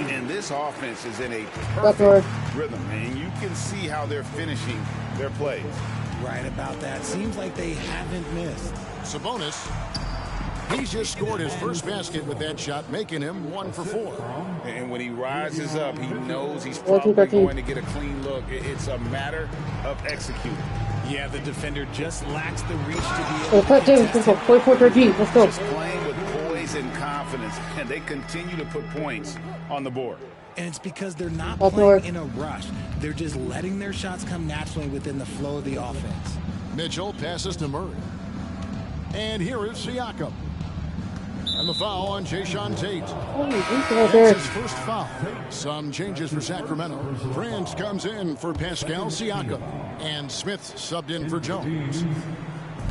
And this offense is in a perfect rhythm, and you can see how they're finishing their plays. Right about that. Seems like they haven't missed. Sabonis. He's just scored his first basket with that shot, making him 1 for 4. And when he rises up, he knows he's probably going to get a clean look. It's a matter of executing. Yeah, the defender just lacks the reach to be able to Let's go. Just playing with poise and confidence, and they continue to put points on the board. And it's because they're not playing in a rush. They're just letting their shots come naturally within the flow of the offense. Mitchell passes to Murray. And here is Siakam. And the foul on Jayshawn Tate. That's his first foul. Some changes for Sacramento. France comes in for Pascal Siakam. And Smith subbed in for Jones.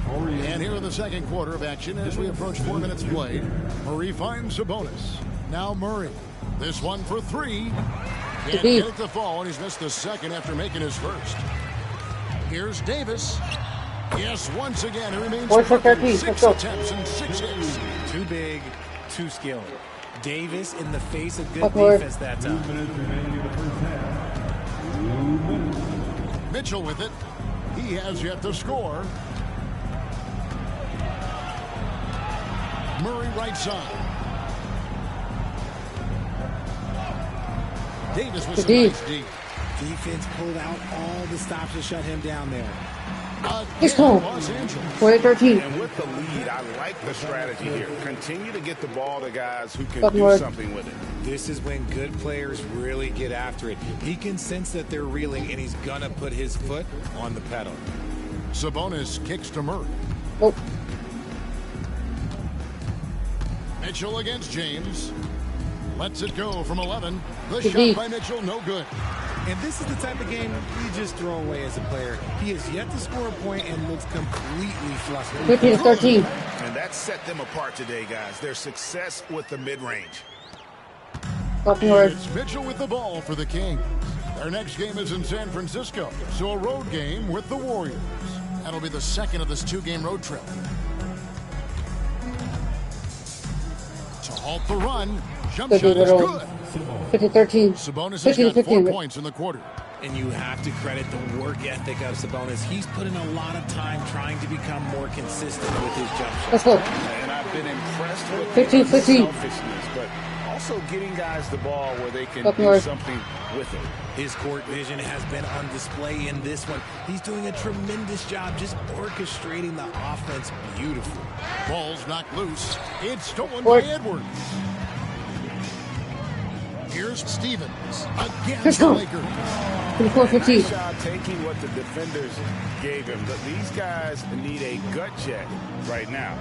And here in the second quarter of action, as we approach 4 minutes played, Murray finds Sabonis. Now Murray. This one for 3. Can't get it to fall, and he's missed the second after making his first. Here's Davis. Yes, once again, it remains 6 attempts and 6 hits. Too big, too skilled. Davis in the face of good defense that time. Mitchell with it. He has yet to score. Murray right side. Davis with some nice deep. Defense pulled out all the stops to shut him down there. Let's go. 13. And with the lead, I like the strategy here. Continue to get the ball to guys who can do something with it. This is when good players really get after it. He can sense that they're reeling, and he's going to put his foot on the pedal. Sabonis kicks to Murray. Mitchell against James. Lets it go from 11. The shot by Mitchell, no good. And this is the type of game you just throw away as a player. He has yet to score a point and looks completely flustered. 13. And that set them apart today, guys. Their success with the mid-range. It's Mitchell with the ball for the Kings. Their next game is in San Francisco, so a road game with the Warriors. That'll be the second of this 2-game road trip. To halt the run, jump shot is good. 50-13. Sabonis has got 4 points in the quarter. And you have to credit the work ethic of Sabonis. He's put in a lot of time trying to become more consistent with his jump shot. Let's go. And I've been impressed with 15-15. selfishness, but also getting guys the ball where they can do something with it. His court vision has been on display in this one. He's doing a tremendous job just orchestrating the offense beautifully. Ball's knocked loose. It's stolen by Edwards. Here's Stevens against the Lakers. Nice job taking what the defenders gave him. But these guys need a gut check right now.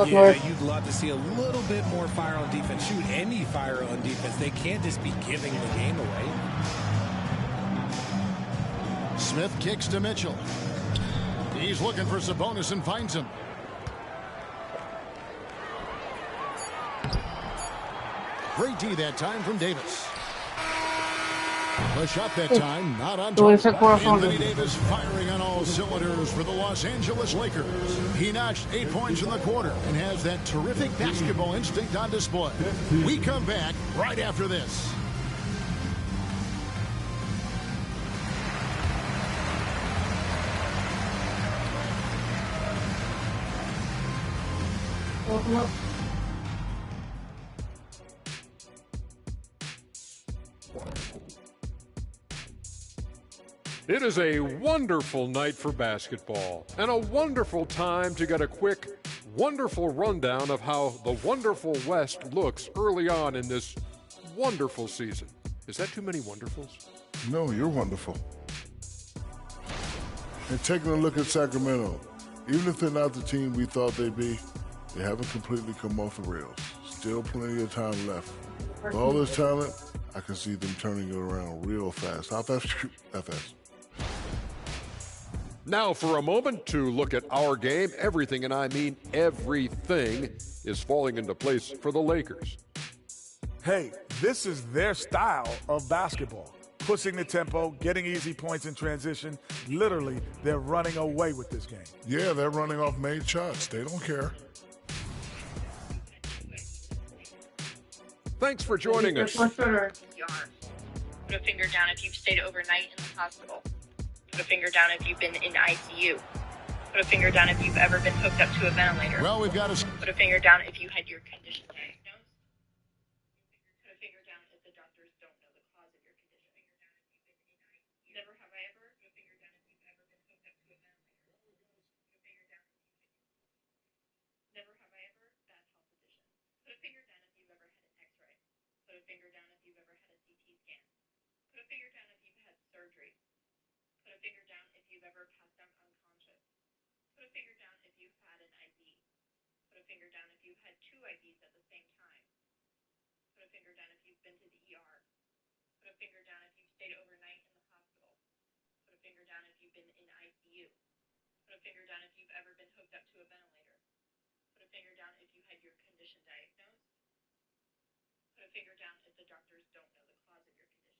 Yeah, you'd love to see a little bit more fire on defense. Shoot, any fire on defense. They can't just be giving the game away. Smith kicks to Mitchell. He's looking for Sabonis and finds him. Great D that time from Davis. The shot that time, not on target. Anthony Davis firing on all cylinders for the Los Angeles Lakers. He notched 8 points in the quarter and has that terrific basketball instinct on display. We come back right after this. It is a wonderful night for basketball and a wonderful time to get a quick, wonderful rundown of how the wonderful West looks early on in this wonderful season. Is that too many wonderfuls? No, you're wonderful. And taking a look at Sacramento, even if they're not the team we thought they'd be, they haven't completely come off the rails. Still plenty of time left. With all this talent, I can see them turning it around real fast. How fast? How fast? Now for a moment to look at our game. Everything, and I mean everything, is falling into place for the Lakers. Hey, this is their style of basketball. Pushing the tempo, getting easy points in transition. Literally, they're running away with this game. Yeah, they're running off made shots. They don't care. Thanks for joining us. Put a finger down if you've stayed overnight in the hospital. Put a finger down if you've been in ICU. Put a finger down if you've ever been hooked up to a ventilator. Well, we've got to... Put a finger down if you had your condition diagnosed. Put a finger down if the doctors don't know the cause of your condition. Never have I ever. Put a finger down if you've ever been hooked up to a ventilator. Put a finger down if you've... Never have I ever. Bad health condition. Put a finger down if you've ever had an X-ray. Put a finger down if you've ever had a CT scan. Put a finger down if you've had surgery. Put a finger down if you've ever passed out unconscious. Put a finger down if you've had an IV. Put a finger down if you've had 2 IVs at the same time. Put a finger down if you've been to the ER. Put a finger down if you've stayed overnight in the hospital. Put a finger down if you've been in ICU. Put a finger down if you've ever been hooked up to a ventilator. Put a finger down if you had your condition diagnosed. Put a finger down if the doctors don't know the cause of your condition.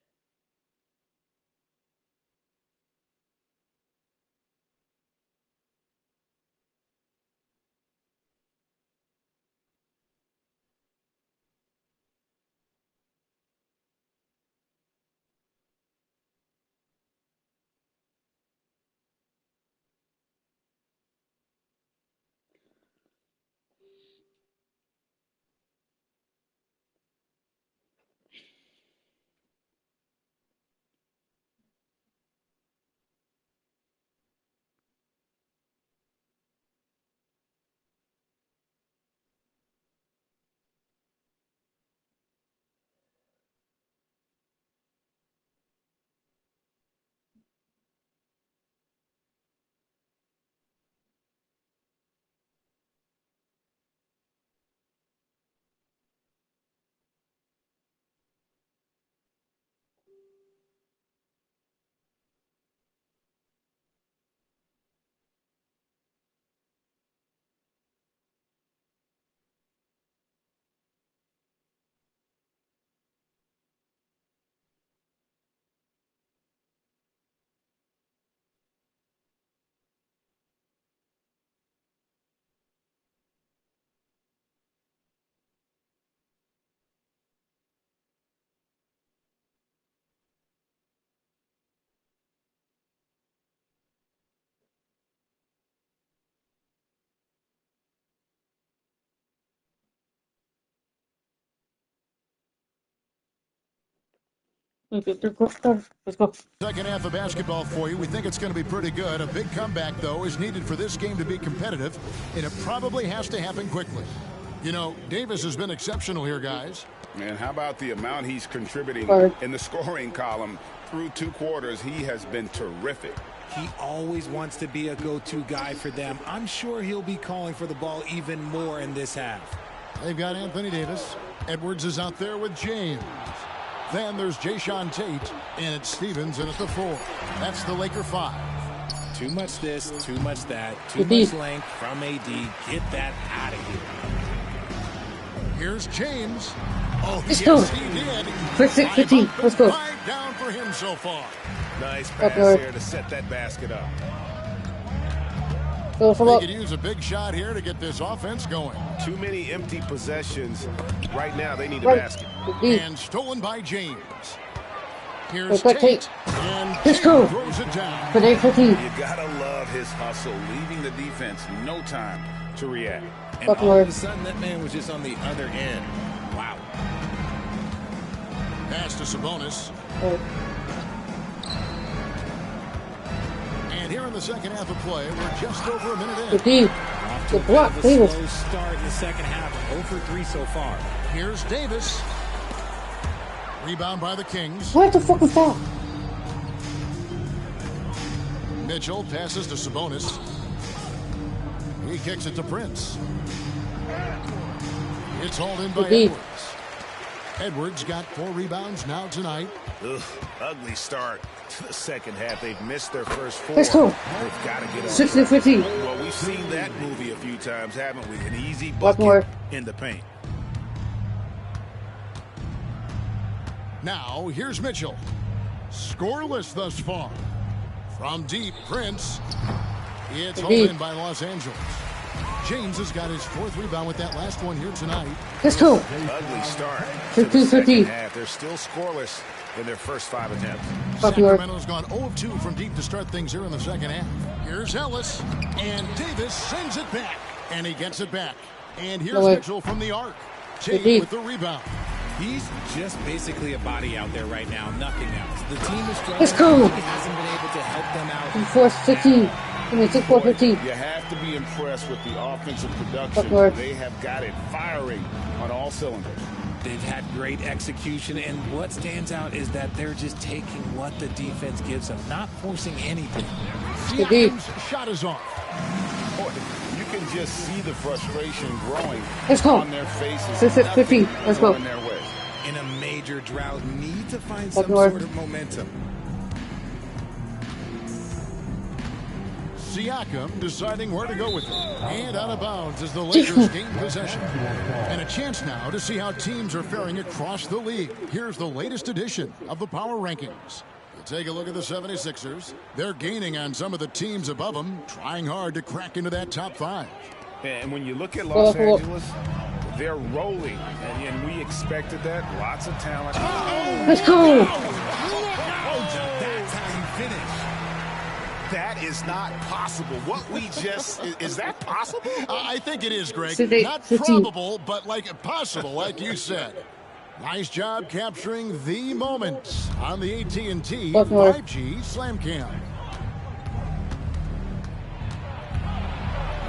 Let's go. Second half of basketball for you. We think it's going to be pretty good. A big comeback, though, is needed for this game to be competitive, and it probably has to happen quickly. You know, Davis has been exceptional here, guys. Man, how about the amount he's contributing in the scoring column through 2 quarters? He has been terrific. He always wants to be a go-to guy for them. I'm sure he'll be calling for the ball even more in this half. They've got Anthony Davis. Edwards is out there with James. Then there's Jayshawn Tate, and it's Stevens in at the 4. That's the Laker 5. Too much this, too much that, too much length from AD. Get that out of here. Here's James. Oh, let's yes, go. He did. Quick 6-15. Let's go. Right down for him so far. Nice pass here to set that basket up. They could use a big shot here to get this offense going. Too many empty possessions. Right now, they need a basket. And stolen by James. Here's Tate. And let's go. Throws it down. For 8-15. You gotta love his hustle, leaving the defense no time to react. And all of a sudden, that man was just on the other end. Wow. Pass to Sabonis. And here in the second half of play, we're just over a minute in. The block, Davis. Slow start in the second half. 0 for 3 so far. Here's Davis. Rebound by the Kings. What the fuck was that? Mitchell passes to Sabonis. He kicks it to Prince. It's hauled in by Edwards. Edwards got 4 rebounds now tonight. Ugh, ugly start to the second half. They've missed their first 4. Let's go. They've got to get on 16-15. Well, we've seen that movie a few times, haven't we? An easy bucket in the paint. Now, here's Mitchell. Scoreless thus far. From deep, Prince. It's hauled in by Los Angeles. James has got his 4th rebound with that last one here tonight. Let's go. Ugly start. 15-15. They're still scoreless in their first 5 attempts. Sacramento's gone 0 of 2 from deep to start things here in the second half. Here's Ellis. And Davis sends it back. And he gets it back. And here's Mitchell from the arc. Tate with the rebound. He's just basically a body out there right now, nothing else. The team is struggling. Let's go. He hasn't been able to help them out. 4-16. I mean, 6-4-15. You have to be impressed with the offensive production. They have got it firing on all cylinders. They've had great execution, and what stands out is that they're just taking what the defense gives them, not forcing anything. Siakam's shot is off. Boy, you can just see the frustration growing on their faces. 6-15. Let's go. In a major drought, need to find some sort of momentum. Siakam deciding where to go with it. And out of bounds as the Lakers gain possession. And a chance now to see how teams are faring across the league. Here's the latest edition of the Power Rankings. Take a look at the 76ers. They're gaining on some of the teams above them, trying hard to crack into that top 5. And when you look at Los Angeles, they're rolling. And we expected that. Lots of talent. Let's go. That's how you finish. That is not possible. What we just, is that possible? I think it is, Greg. 15. Not probable, but like possible, like you said. Nice job capturing the moments on the AT&T 5G Slam Cam.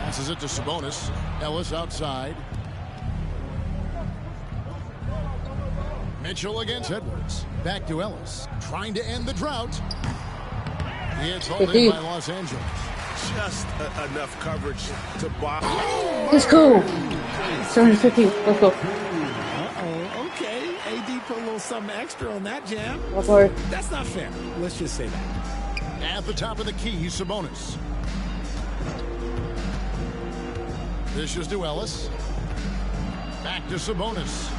Passes it to Sabonis. Ellis outside. Mitchell against Edwards. Back to Ellis. Trying to end the drought. It's hauled in by Los Angeles. Just enough coverage to block. Let's go. 7-15. Let's go. Okay. AD put a little something extra on that jam. That's not fair. Let's just say that. At the top of the key, Sabonis. Dishes to Ellis. Back to Sabonis.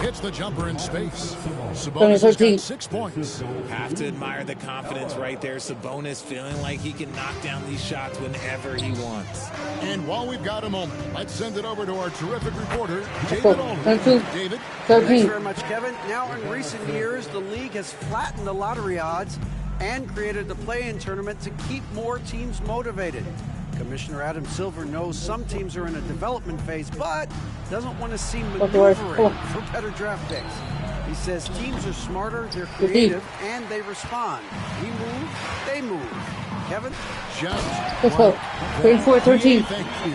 Hits the jumper in space. Sabonis has got 6 points. Have to admire the confidence right there. Sabonis feeling like he can knock down these shots whenever he wants. And while we've got a moment, let's send it over to our terrific reporter, David Aldridge. David? Thanks very much, Kevin. Now, in recent years, the league has flattened the lottery odds and created the play-in tournament to keep more teams motivated. Commissioner Adam Silver knows some teams are in a development phase, but doesn't want to see maneuvering for better draft picks. He says teams are smarter, they're creative, and they respond. We move, they move. Kevin? Just 34-13. Thank you.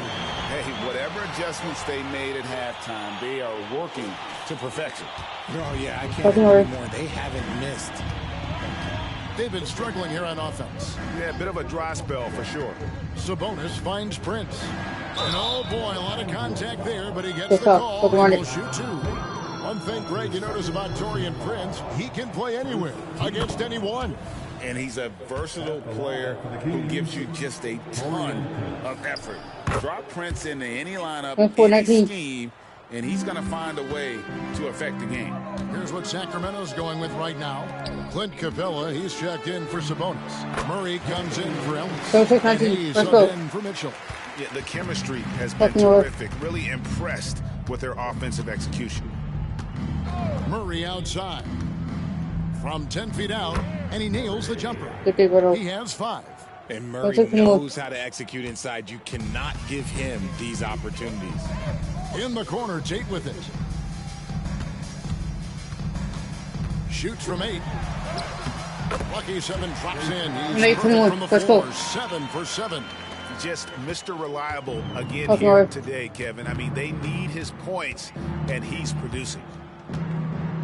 Hey, whatever adjustments they made at halftime, they are working to perfection. Oh, yeah, I can't agree more. They haven't missed. They've been struggling here on offense. Yeah, a bit of a dry spell for sure. Sabonis finds Prince. And oh boy, a lot of contact there, but he gets the call and will shoot two. One thing, Greg, you notice about Taurean Prince, he can play anywhere against anyone. And he's a versatile player who gives you just a ton of effort. Drop Prince into any lineup, any scheme, and he's going to find a way to affect the game. Here's what Sacramento's going with right now. Clint Capella, he's checked in for Sabonis. Murray comes in for Ellis. And he's subbed in for Mitchell. Yeah, the chemistry has been terrific. Really impressed with their offensive execution. Murray outside. From 10 feet out, and he nails the jumper. He has 5. And Murray knows how to execute inside. You cannot give him these opportunities. In the corner, Tate with it. Shoots from 8. Lucky 7 drops in. He's from the floor. 7 for 7. Just Mr. Reliable again here today, Kevin. I mean, they need his points, and he's producing.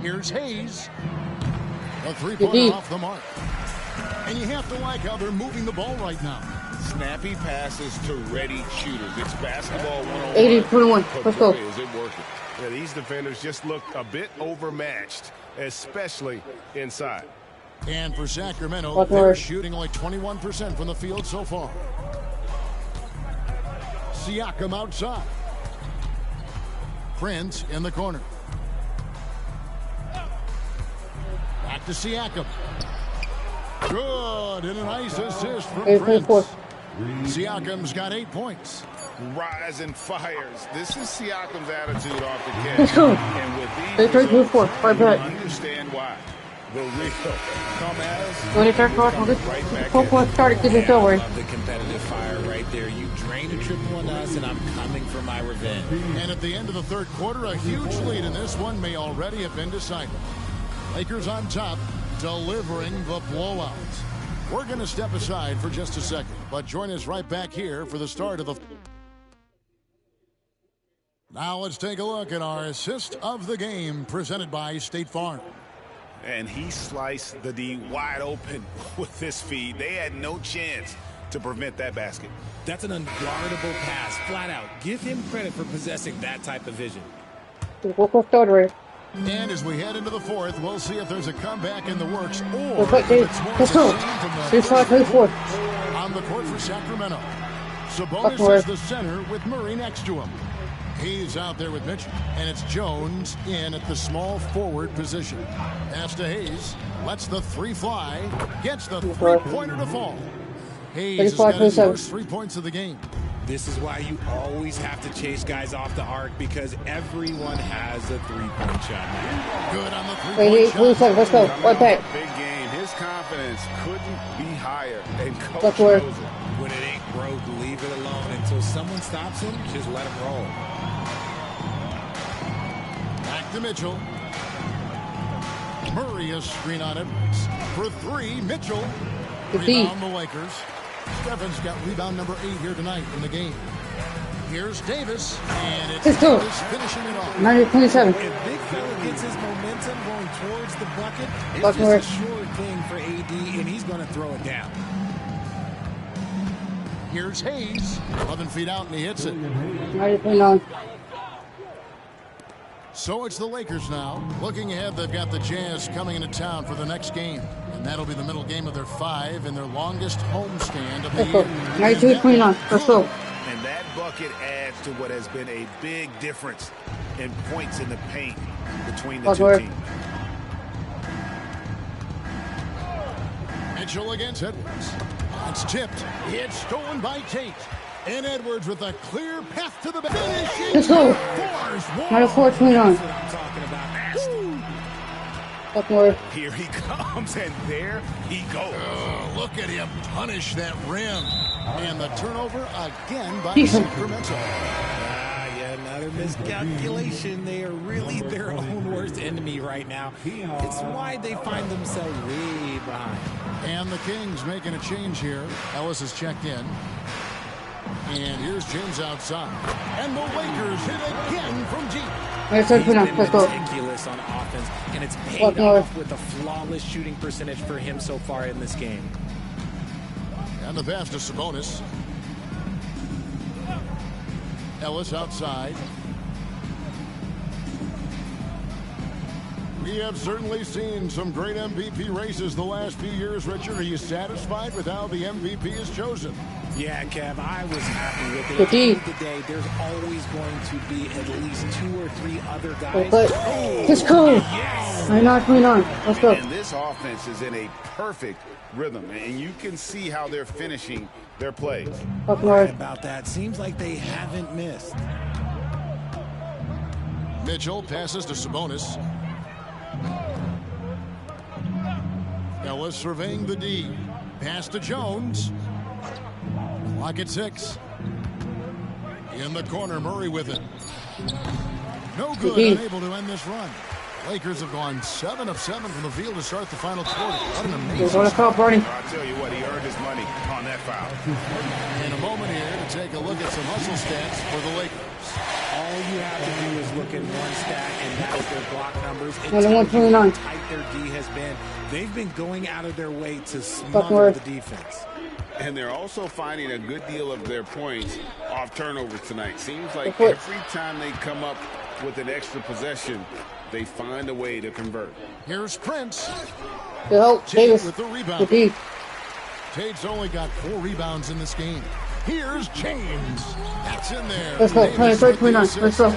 Here's Hayes. A three-pointer off the mark. And you have to like how they're moving the ball right now. Snappy passes to ready shooters. It's basketball 80-21. Let's go. Is it working? Yeah, these defenders just look a bit overmatched, especially inside. And for Sacramento, they're shooting only 21% from the field so far. Siakam outside. Prince in the corner. Back to Siakam. Good, and a nice assist from Prince. Siakam's got 8 points. Rise and fires. This is Siakam's attitude off the catch. And with these results, you understand why. The real come started getting forward. The competitive fire right there. You drained a triple on us, and I'm coming for my revenge. And at the end of the third quarter, a huge lead in this one may already have been decided. Lakers on top, delivering the blowout. We're going to step aside for just a second, but join us right back here for the start of the... Now let's take a look at our assist of the game presented by State Farm. And he sliced the D wide open with this feed. They had no chance to prevent that basket. That's an unguardable pass, flat out. Give him credit for possessing that type of vision. And as we head into the fourth, we'll see if there's a comeback in the works or if it's more the same from on the court for Sacramento. Sabonis is the center with Murray next to him. He's out there with Mitchell, and it's Jones in at the small forward position. Pass to Hayes, lets the three fly, gets the three-pointer to fall. Hayes has got his first 3 points of the game. This is why you always have to chase guys off the arc, because everyone has a three-point shot now. Good on the three-point shot. Let's go. Right back. Big game. His confidence couldn't be higher, and coach knows it. When it ain't broke, leave it alone until someone stops him. Just let him roll. Back to Mitchell. Murray a screen on Edwards. For 3, Mitchell. Rebound the Lakers. Stephens got rebound number 8 here tonight in the game. Here's Davis, and it's Davis finishing it off. 90-27. If Big Fella gets his momentum going towards the bucket, it's just a sure thing for AD, and he's going to throw it down. Here's Hayes, 11 feet out, and he hits it. 90-29. So it's the Lakers now. Looking ahead, they've got the Jazz coming into town for the next game. And that'll be the middle game of their 5 and their longest homestand of the year. 92-29. Let's go. And that bucket adds to what has been a big difference in points in the paint between the two teams. Mitchell against Edwards. It's tipped. It's stolen by Tate. And Edwards with a clear path to the back. Let's go. 94-29. Here he comes, and there he goes. Oh, look at him punish that rim. And the turnover again by Sacramento. Yeah, Another miscalculation. They are really their own worst enemy right now. It's why they find themselves way behind. And the Kings making a change here. Ellis has checked in. And here's James outside. And the Lakers hit again from deep. He's been meticulous on offense, and it's paid off with a flawless shooting percentage for him so far in this game. And the pass to Sabonis. Ellis outside. We have certainly seen some great MVP races the last few years. Richard, are you satisfied with how the MVP is chosen? Yeah, Kev, I was happy with it. At the end of the day, there's always going to be at least 2 or 3 other guys. Let's go. Yes. Let's go. And this offense is in a perfect rhythm, and you can see how they're finishing their plays. Right about that. Seems like they haven't missed. Mitchell passes to Sabonis. Ellis surveying the D. Pass to Jones. Clock at 6. In the corner, Murray with it. No good, unable to end this run. Lakers have gone 7 of 7 from the field to start the final quarter. What an amazing I'll tell you what, he earned his money on that foul. In a moment here to take a look at some hustle stats for the Lakers. All you have to do is look at one stat, and that is their block numbers. It's how tight their D has been. They've been going out of their way to smother the defense. And they're also finding a good deal of their points off turnovers tonight. Seems like every time they come up with an extra possession, they find a way to convert. Here's Prince. Davis with the rebound. Tate's only got 4 rebounds in this game. Here's James. That's in there. Let's go. 29. Let's go.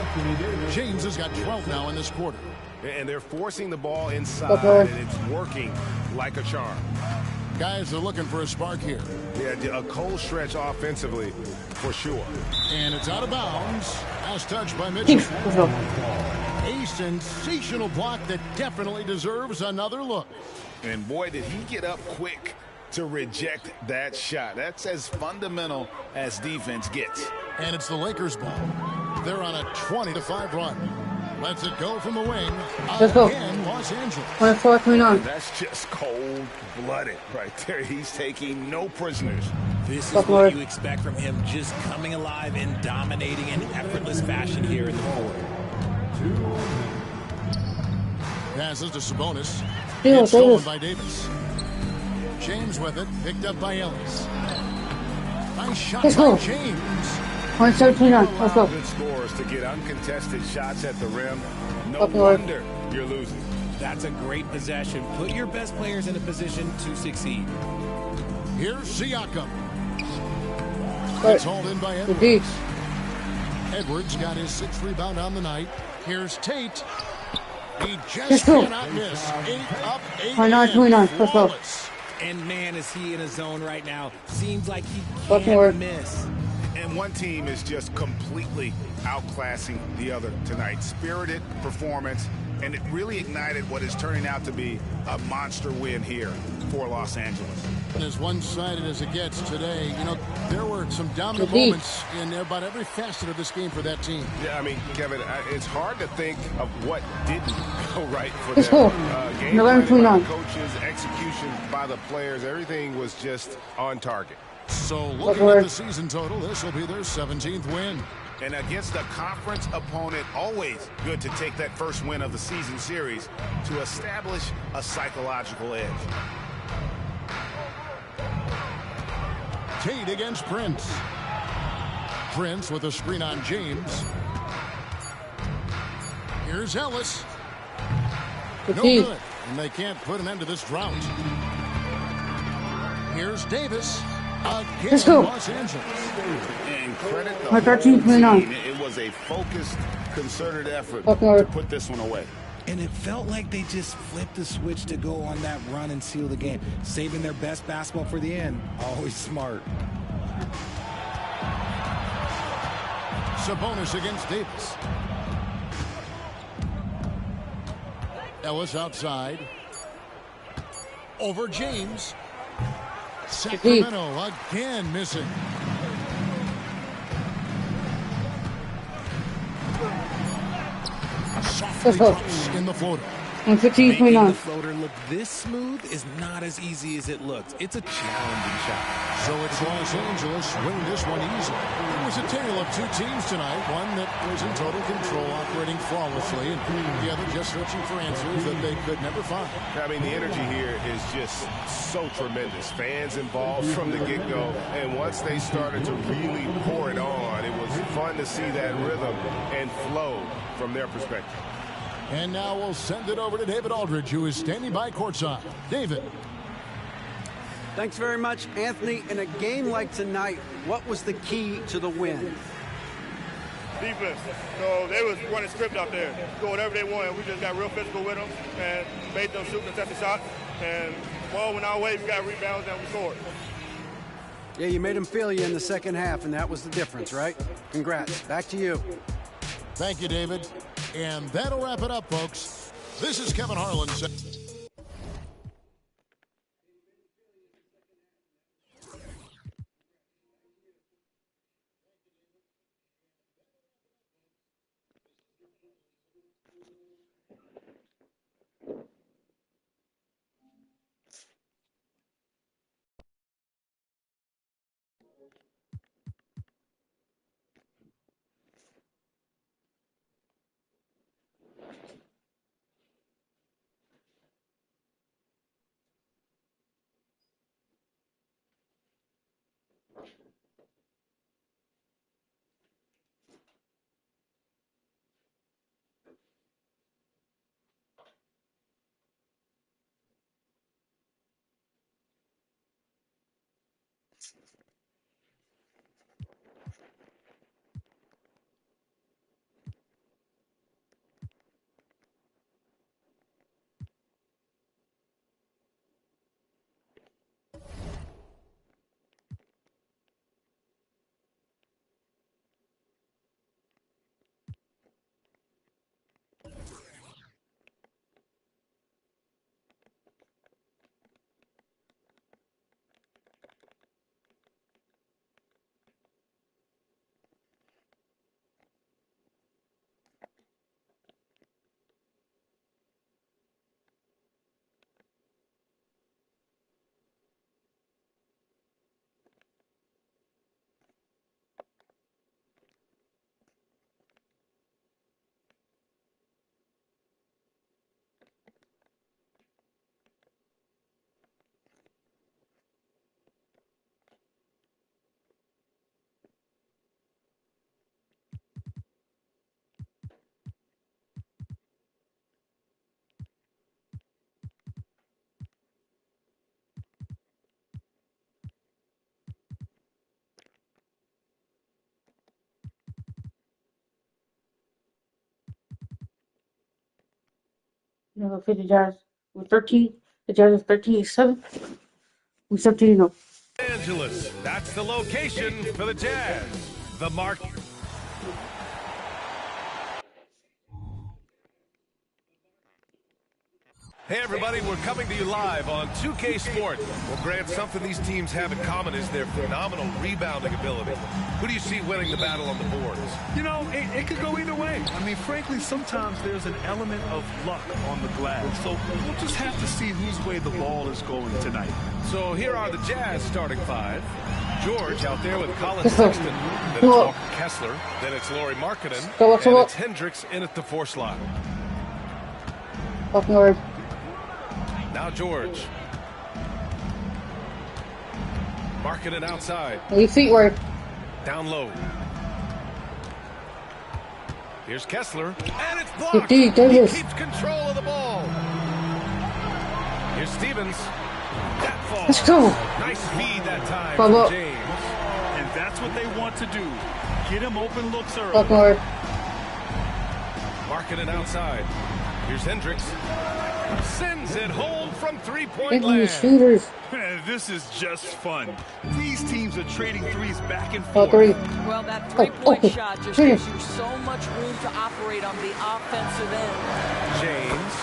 James has got 12 now in this quarter. And they're forcing the ball inside, and it's working like a charm. Guys are looking for a spark here. Yeah, a cold stretch offensively, for sure. And it's out of bounds. As touched by Mitchell. A sensational block that definitely deserves another look. And boy, did he get up quick to reject that shot. That's as fundamental as defense gets. And it's the Lakers' ball. They're on a 20-5 run. Lets it go from the wing. Let's go. Los Angeles. 24-29. That's just cold-blooded right there. He's taking no prisoners. This is what you expect from him, just coming alive and dominating in effortless fashion here in the fourth. Passes to Sabonis. It's stolen by Davis. James with it, picked up by Ellis. Nice shot by James. 179. Let's go. Good scores to get uncontested shots at the rim. No wonder you're losing. That's a great possession. Put your best players in a position to succeed. Here's Siakam. It's hauled in by Edwards. Edwards got his 6th rebound on the night. Here's Tate. He just cannot miss. 8 up, 8 in. Let's go. And man, is he in a zone right now. Seems like he can't miss. And one team is just completely outclassing the other tonight. Spirited performance, and it really ignited what is turning out to be a monster win here for Los Angeles. And as one-sided as it gets today, you know, there were some dominant moments in about every facet of this game for that team. Yeah, I mean, Kevin, it's hard to think of what didn't go right for them. Game planning by the coaches, execution by the players, everything was just on target. So looking at the season total, this will be their 17th win. And against a conference opponent, always good to take that first win of the season series to establish a psychological edge. Tate against Prince. Prince with a screen on James. Here's Ellis. No good. And they can't put an end to this drought. Here's Davis. Let's go. Los Angeles. And credit the whole team. It was a focused, concerted effort to put this one away. And it felt like they just flipped the switch to go on that run and seal the game, saving their best basketball for the end. Always smart. Sabonis against Davis. Ellis outside. Over James. Sacramento again missing. Softly drops in the floater. 15.9. Making the floater look this smooth is not as easy as it looks. It's a challenging shot. So it's Los Angeles winning this one easily. It was a tale of two teams tonight. One that was in total control, operating flawlessly, and the other just searching for answers that they could never find. I mean, the energy here is just so tremendous. Fans involved from the get-go, and once they started to really pour it on, it was fun to see that rhythm and flow from their perspective. And now we'll send it over to David Aldridge, who is standing by courtside. David. Thanks very much, Anthony. In a game like tonight, what was the key to the win? Defense. So they was running script out there. Do whatever they wanted. We just got real physical with them and made them shoot contested shots. And ball went our way. We got rebounds and we scored. Yeah, you made them feel you in the second half, and that was the difference, right? Congrats. Back to you. Thank you, David. And that'll wrap it up, folks. This is Kevin Harlan. No, for the Jazz. We're 13. The Jazz is 13-7. We're 17-0. Angeles, that's the location for the Jazz. The mark. Hey everybody, we're coming to you live on 2K Sports. Well, Grant, something these teams have in common is their phenomenal rebounding ability. Who do you see winning the battle on the boards? You know, it could go either way. I mean, frankly, sometimes there's an element of luck on the glass. So we'll just have to see whose way the ball is going tonight. So here are the Jazz starting five. George out there with Colin Sexton. Then it's Walker Kessler. Then it's Lauri Markkanen. And it's Hendricks in at the 4 slot. Now George. Markkanen outside. Your feet work. Down low. Here's Kessler. And it's blocked. He keeps control of the ball. Here's Stevens. That falls. Let's go. Nice feed that time from James. And that's what they want to do. Get him open looks early. Markkanen outside. Here's Hendricks. Sends it home from three-point land. Shooters. This is just fun. These teams are trading threes back and forth. Well, that three-point shot just gives you so much room to operate on the offensive end. James.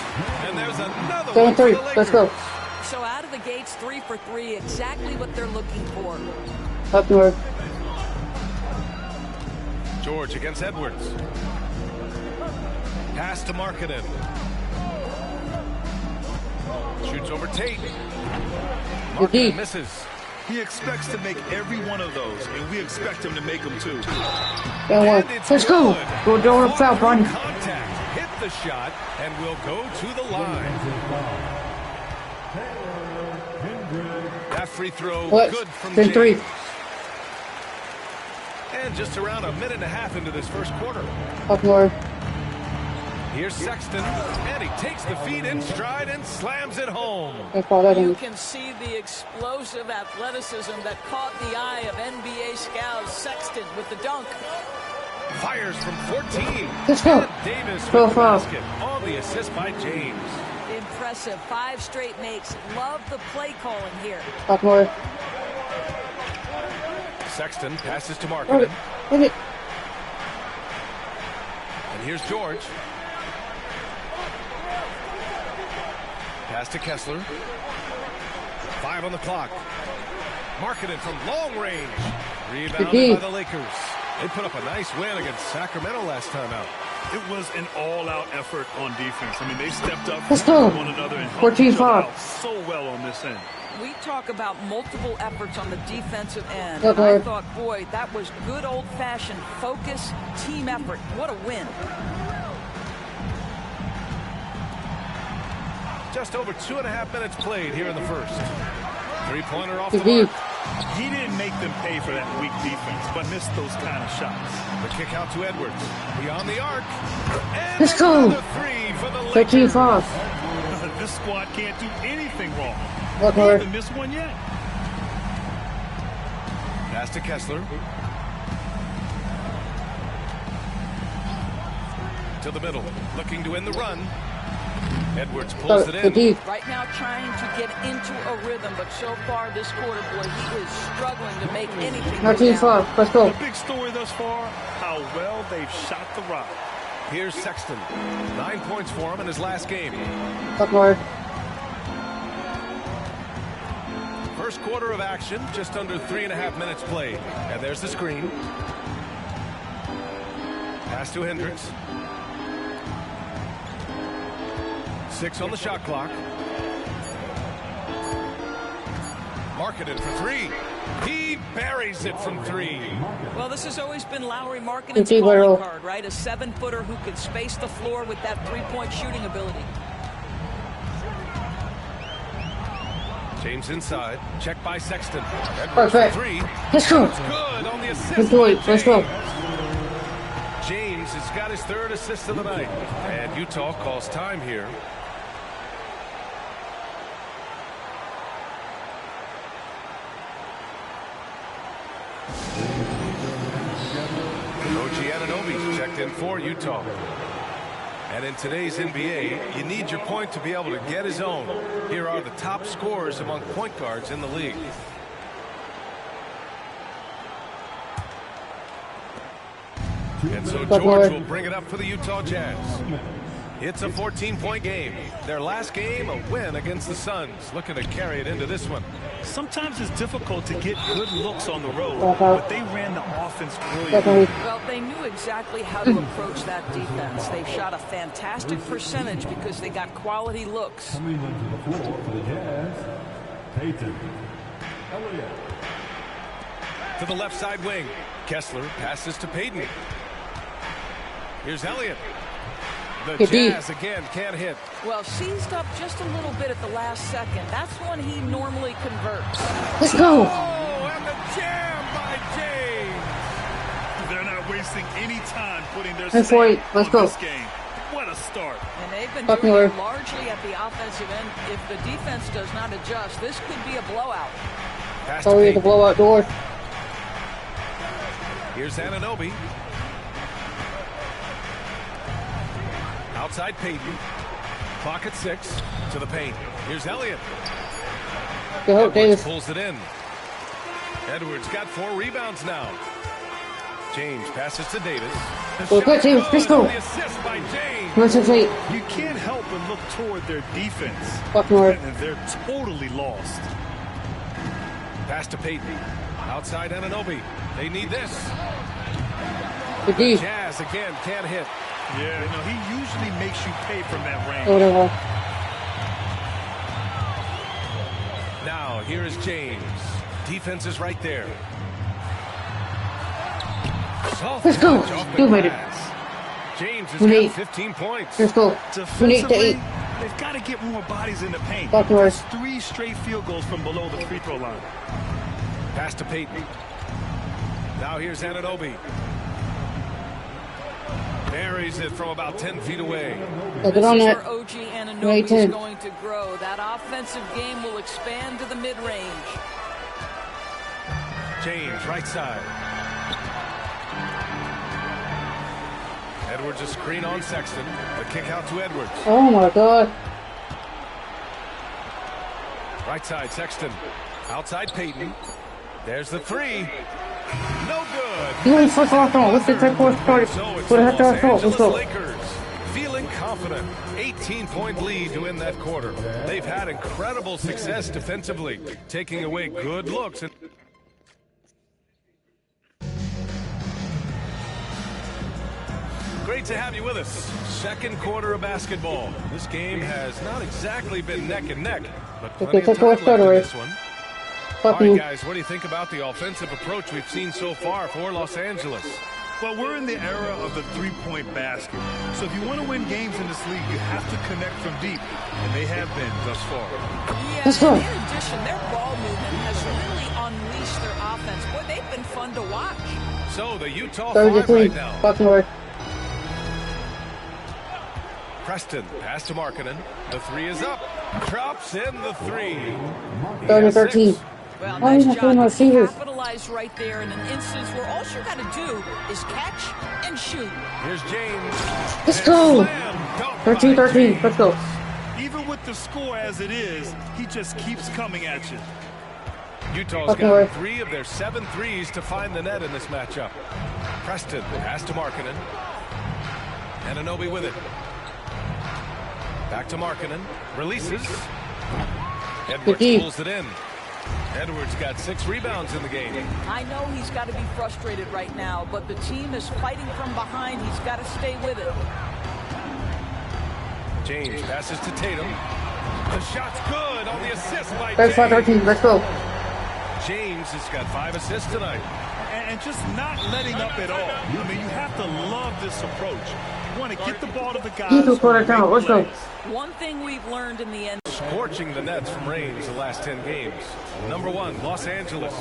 And there's another Going one for three. the Lakers. Let's go. So out of the gates, 3 for 3, exactly what they're looking for. Up north. George against Edwards. Pass to Markkanen. Shoots over Tate. Markkanen misses. He expects to make every one of those, and we expect him to make them too. Let's go. Go door foul, Bonnie. Contact. Hit the shot, and we'll go to the line. That free throw good from James. 3. And just around a minute and a half into this first quarter. Up more. Here's Sexton, and he takes the feed in stride and slams it home. You can see the explosive athleticism that caught the eye of NBA scout Sexton with the dunk. Fires from 14. Let's go. Davis with the basket on the assist by James. Impressive. 5 straight makes. Love the play calling here. Up more. Sexton passes to Markkanen. And here's George. Pass to Kessler. 5 on the clock. Markkanen from long range. Rebounded by the Lakers. They put up a nice win against Sacramento last time out. It was an all-out effort on defense. I mean, they stepped up for one another and helped each other out so well on this end. We talk about multiple efforts on the defensive end. I thought, boy, that was good old-fashioned focus, team effort. What a win. Just over 2.5 minutes played here in the first. 3-pointer off the mark. He didn't make them pay for that weak defense, but missed those kind of shots. The kick out to Edwards. Beyond the arc. And let's go. 3 for the Lakers. 13-5. This squad can't do anything wrong. They haven't missed one yet. Pass to Kessler. To the middle. Looking to win the run. Edwards pulls it in. Right now trying to get into a rhythm, but so far this quarter, boy, he is struggling to make anything. 13-5. Let's go. The big story thus far, how well they've shot the rock. Here's Sexton. 9 points for him in his last game. Up more. First quarter of action, just under 3.5 minutes played. And there's the screen. Pass to Hendricks. 6 on the shot clock. Markkanen for 3. He buries it from 3. Well, this has always been Lauri Markkanen's calling card, right? A 7-footer who can space the floor with that 3-point shooting ability. James inside. Check by Sexton. Perfect. 3. Let's go. Good on the assist. Good boy. Let's go. James has got his 3rd assist of the night. And Utah calls time here. OG Anunoby checked in for Utah. And in today's NBA, you need your point to be able to get his own. Here are the top scorers among point guards in the league. And so George will bring it up for the Utah Jazz. It's a 14-point game. Their last game, a win against the Suns. Looking to carry it into this one. Sometimes it's difficult to get good looks on the road, but they ran the offense brilliantly. Well, they knew exactly how to approach that defense. They shot a fantastic percentage because they got quality looks. Coming onto the floor for the Jazz, Payton Elliott. To the left side wing. Kessler passes to Payton. Here's Elliott. The Jazz again can't hit. Well, seized up just a little bit at the last second. That's when he normally converts. Let's go. Oh, and the jam by James. They're not wasting any time putting their Let's stamp go. on this game. What a start. And they've been doing it largely at the offensive end. If the defense does not adjust, this could be a blowout. Oh, we have the blowout door. Here's Anunoby. Outside Payton. Clock at 6 to the paint. Here's Elliott. Edwards pulls it in. Edwards got 4 rebounds now. James passes to Davis. Good, James. Let's go. The assist by James. You can't help but look toward their defense. And they're totally lost. Pass to Payton. Outside Anunoby. They need this. The Jazz again can't hit. Yeah, no, he usually makes you pay from that range. Whatever. Now, here is James. Defense is right there. Let's go. You made it. James has got 15 points. Let's go. Defensively, they've got to get more bodies in the paint. That's 3 straight field goals from below the free throw line. Pass to Payton. Now here's Anunoby. Buries it from about 10 feet away. This is where OG Anunoby is going to grow. That offensive game will expand to the mid-range. James, right side. Edwards a screen on Sexton. The kick out to Edwards. Oh my God. Right side, Sexton. Outside Payton. There's the 3. No good. You went first off on. What's the third quarter started? What the heck did I throw? Let's go. Lakers feeling confident. 18-point lead to win that quarter. They've had incredible success defensively, taking away good looks. Great to have you with us. Second quarter of basketball. This game has not exactly been neck and neck, but plenty of time left in this one. All right, guys, what do you think about the offensive approach we've seen so far for Los Angeles? Well, we're in the era of the three-point basket. So if you want to win games in this league, you have to connect from deep, and they have been thus far. Yeah, in addition, their ball movement has really unleashed their offense. Boy, they've been fun to watch. So the Utah 5 right now. Preston, pass to Markkanen. The 3 is up. Drops in the 3. 30-13. Well, nice job to capitalize right there in an instance where all you got to do is catch and shoot. Here's James. Let's go. 13-13. Let's go. Even with the score as it is, he just keeps coming at you. Utah's got 3 of their 7 threes to find the net in this matchup. Preston, pass to Markkanen. Anunoby with it. Back to Markkanen. Releases. Edwards pulls it in. Edwards got 6 rebounds in the game. I know he's got to be frustrated right now, but the team is fighting from behind. He's got to stay with it. James passes to Tatum. The shot's good on the assist by James. 13. Let's go. James has got 5 assists tonight. And just not letting up at all. I mean, you have to love this approach. You want to get the ball to the guys. Let's go. One thing we've learned in the end. Scorching the Nets from range the last 10 games. Number 1, Los Angeles.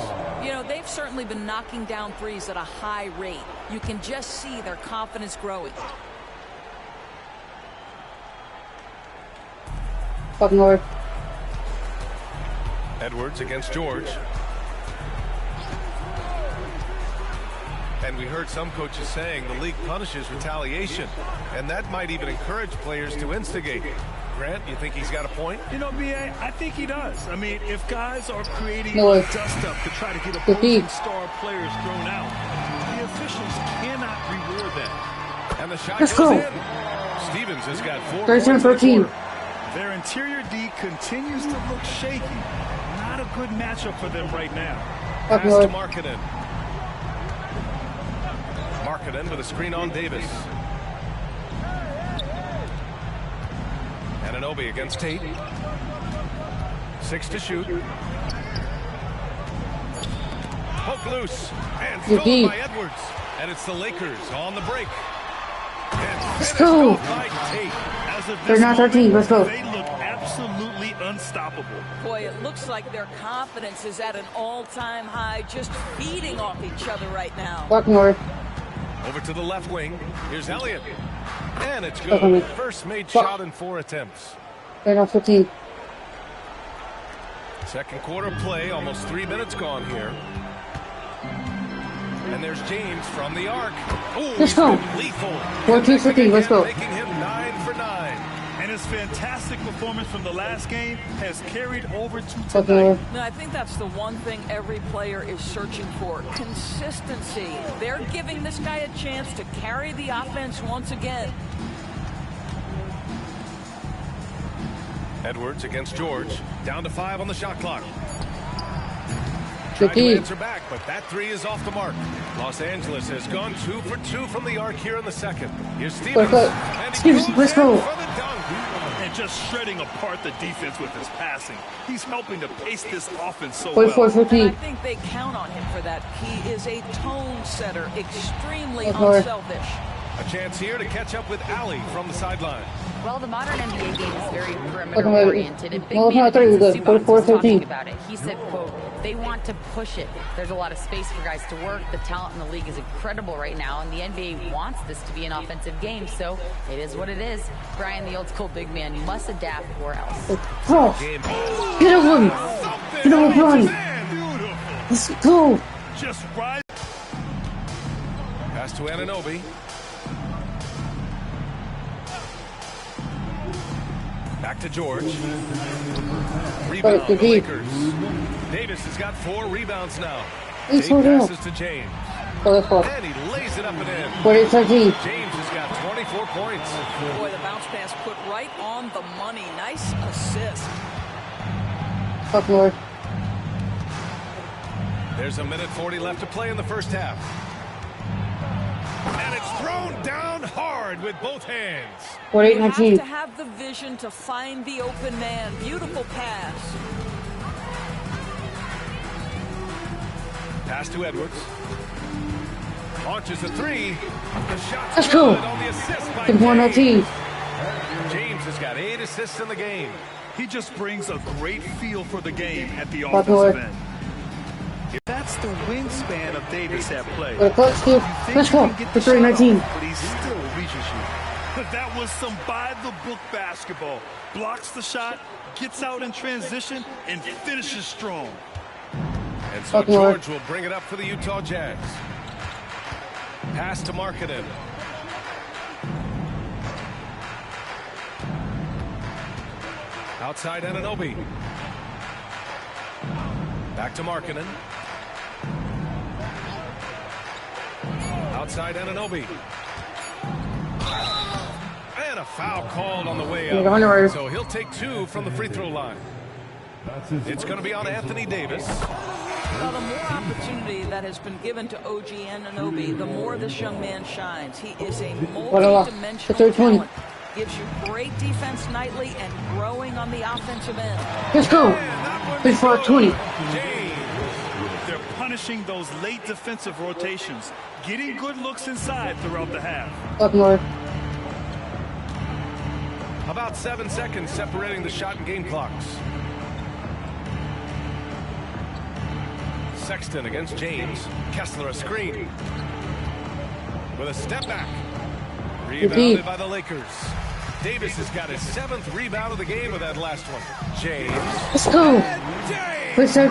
You know, they've certainly been knocking down threes at a high rate. You can just see their confidence growing. Fucking Lord. Edwards against George. And we heard some coaches saying the league punishes retaliation, and that might even encourage players to instigate. Grant, you think he's got a point? You know, B.A., I think he does. I mean, if guys are creating a dust-up to try to get opposing star players thrown out, the officials cannot reward that. And the shot goes in. Stevens has got 4 13-13. Their interior D continues to look shaky. Not a good matchup for them right now. Pass to Markkanen. Markkanen with a screen on Davis. Anunoby against Tate. 6 to shoot. Poke loose. And stolen by Edwards. And it's the Lakers on the break. Let's go. They're not 13. Let's go. They look absolutely unstoppable. Boy, it looks like their confidence is at an all-time high, just feeding off each other right now. Over to the left wing. Here's Elliott. And it's good. First made shot in 4 attempts. They're not 15. Second quarter play. Almost 3 minutes gone here. And there's James from the arc. Oh, let's go. Lethal. 14-15. Let's go. Making him 9 for 9. And his fantastic performance from the last game has carried over to tonight. No, I think that's the one thing every player is searching for. Consistency. They're giving this guy a chance to carry the offense once again. Edwards against George. Down to 5 on the shot clock. Trying to answer back, but that three is off the mark. Los Angeles has gone 2 for 2 from the arc here in the second. Here's Stevens. Let's go. And just shredding apart the defense with his passing. He's helping to pace this offense so 44, well. 15. I think they count on him for that. He is a tone setter, extremely unselfish. A chance here to catch up with Ali from the sideline. Well, the modern NBA game is very perimeter-oriented, and Big Man was talking about it. He said, quote, they want to push it. There's a lot of space for guys to work. The talent in the league is incredible right now, and the NBA wants this to be an offensive game, so it is what it is. Brian, the old-school big man, must adapt or else. Oh, get him! Get him, run! Let's go! Just right. Pass to Anunoby. Back to George. Rebound the Lakers. Davis has got 4 rebounds now. 8 passes to James. And he lays it up and in. James has got 24 points. Boy, the bounce pass put right on the money. Nice assist. There's a minute 40 left to play in the first half. And it's thrown down hard with both hands. You have to have the vision to find the open man. Beautiful pass. Pass to Edwards. Launches a 3. The shot's Let's good go. on the assist by James. James has got 8 assists in the game. He just brings a great feel for the game at the offensive end. That's the wingspan of Davis at play. Let's go. For 3-19. But he still reaches you. But that was some by-the-book basketball. Blocks the shot, gets out in transition, and finishes strong. And so George will bring it up for the Utah Jazz. Pass to Markkanen. Outside Anunoby. Back to Markkanen. Outside Anunoby. And a foul called on the way out. So he'll take 2 from the free throw line. It's going to be on Anthony Davis. Well, the more opportunity that has been given to OG Anunoby, the more this young man shines. He is a multi-dimensional talent. Gives you great defense nightly and growing on the offensive end. Let's go. 34-20. They're punishing those late defensive rotations, getting good looks inside throughout the half. About 7 seconds separating the shot and game clocks. Sexton against James. Kessler a screen. With a step back. Rebounded by the Lakers. Davis has got his 7th rebound of the game with that last one. James. Let's go. Let's go.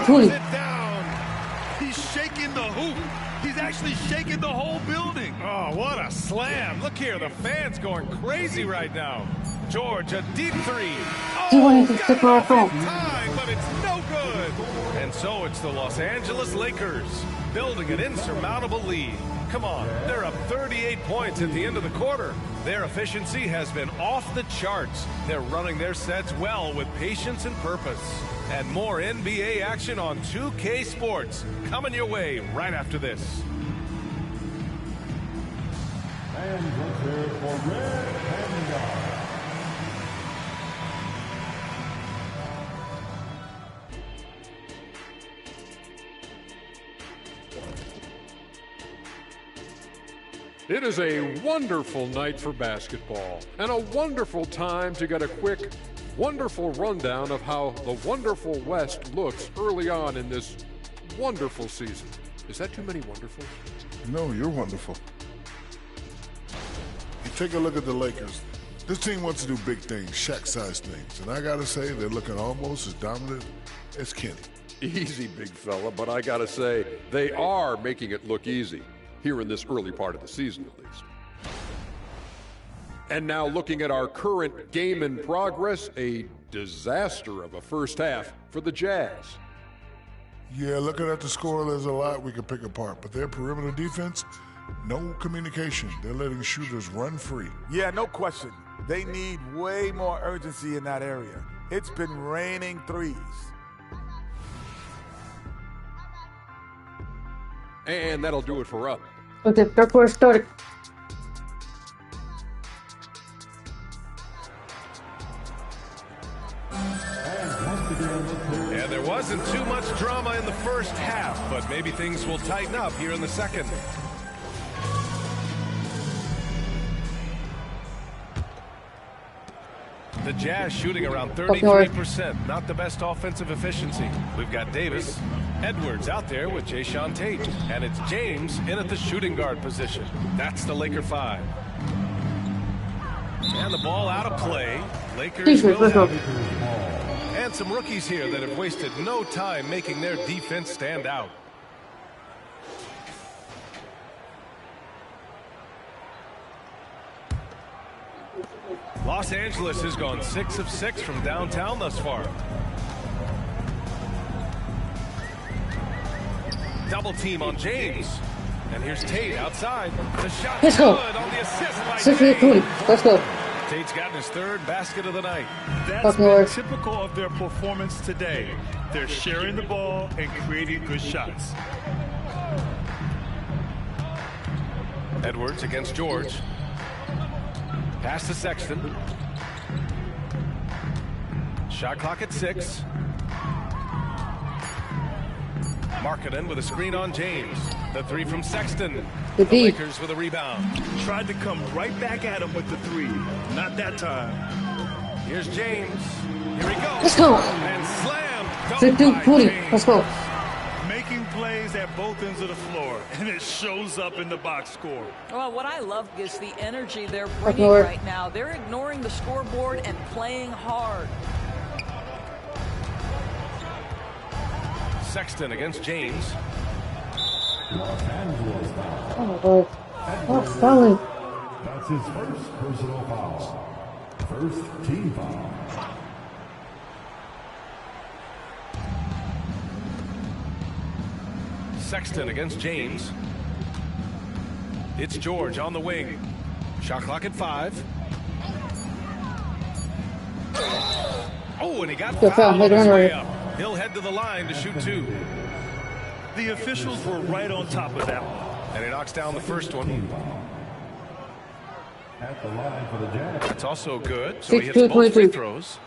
He's shaking the hoop. He's actually shaking the whole building. Oh, what a slam. Look here, the fans going crazy right now. George, a deep 3. Oh, got time, but it's no good. And so it's the Los Angeles Lakers building an insurmountable lead. Come on, they're up 38 points at the end of the quarter. Their efficiency has been off the charts. They're running their sets well with patience and purpose. And more NBA action on 2K Sports coming your way right after this. And prepare for Red Panda. It is a wonderful night for basketball and a wonderful time to get a quick, wonderful rundown of how the wonderful West looks early on in this wonderful season. Is that too many wonderfuls? No, you're wonderful. You take a look at the Lakers. This team wants to do big things, Shaq-sized things, and I gotta say they're looking almost as dominant as Kenny. Easy, big fella, but I gotta say they are making it look easy. Here in this early part of the season, at least. And now looking at our current game in progress, a disaster of a first half for the Jazz. Yeah, looking at the score, there's a lot we can pick apart, but their perimeter defense, no communication. They're letting shooters run free. Yeah, no question. They need way more urgency in that area. It's been raining threes. And that'll do it for up. Okay, third quarter started. Yeah, there wasn't too much drama in the first half, but maybe things will tighten up here in the second. The Jazz shooting around 33%. Not the best offensive efficiency. We've got Davis, Edwards out there with Jayshawn Tate. And it's James in at the shooting guard position. That's the Laker 5. And the ball out of play. Lakers will have it. And some rookies here that have wasted no time making their defense stand out. Los Angeles has gone 6 of 6 from downtown thus far. Double team on James. And here's Tate outside. The shot Let's go. good on the assist by 6-20. Let's go. Tate's gotten his third basket of the night. That's been typical of their performance today. They're sharing the ball and creating good shots. Edwards against George. Pass to Sexton. Shot clock at 6. Markkanen with a screen on James. The 3 from Sexton. The Lakers with a rebound. Tried to come right back at him with the 3. Not that time. Here's James. Here he goes. Let's go. And slam. 15-20. Let's go. Making plays at both ends of the floor, and it shows up in the box score. Well, what I love is the energy they're bringing right now. They're ignoring the scoreboard and playing hard. Sexton against James. Los Angeles foul. Oh my God. Stop fouling. That's his first personal foul. First team foul. Sexton against James. It's George on the wing. Shot clock at 5. Oh, and he got fouled on his way up. He'll head to the line to shoot 2. The officials were right on top of that one. And he knocks down the first one. At the line for the Jazz. That's also good. So he hits both free throws.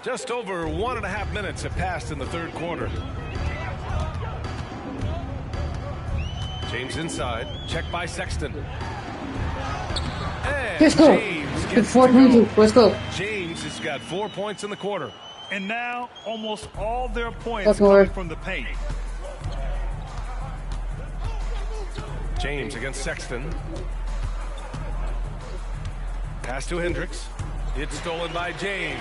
Just over 1.5 minutes have passed in the third quarter. James inside. Check by Sexton. And let's go. It's 4-22. Let's go. James has got 4 points in the quarter. And now almost all their points coming from the paint. James against Sexton. Pass to Hendricks. It's stolen by James.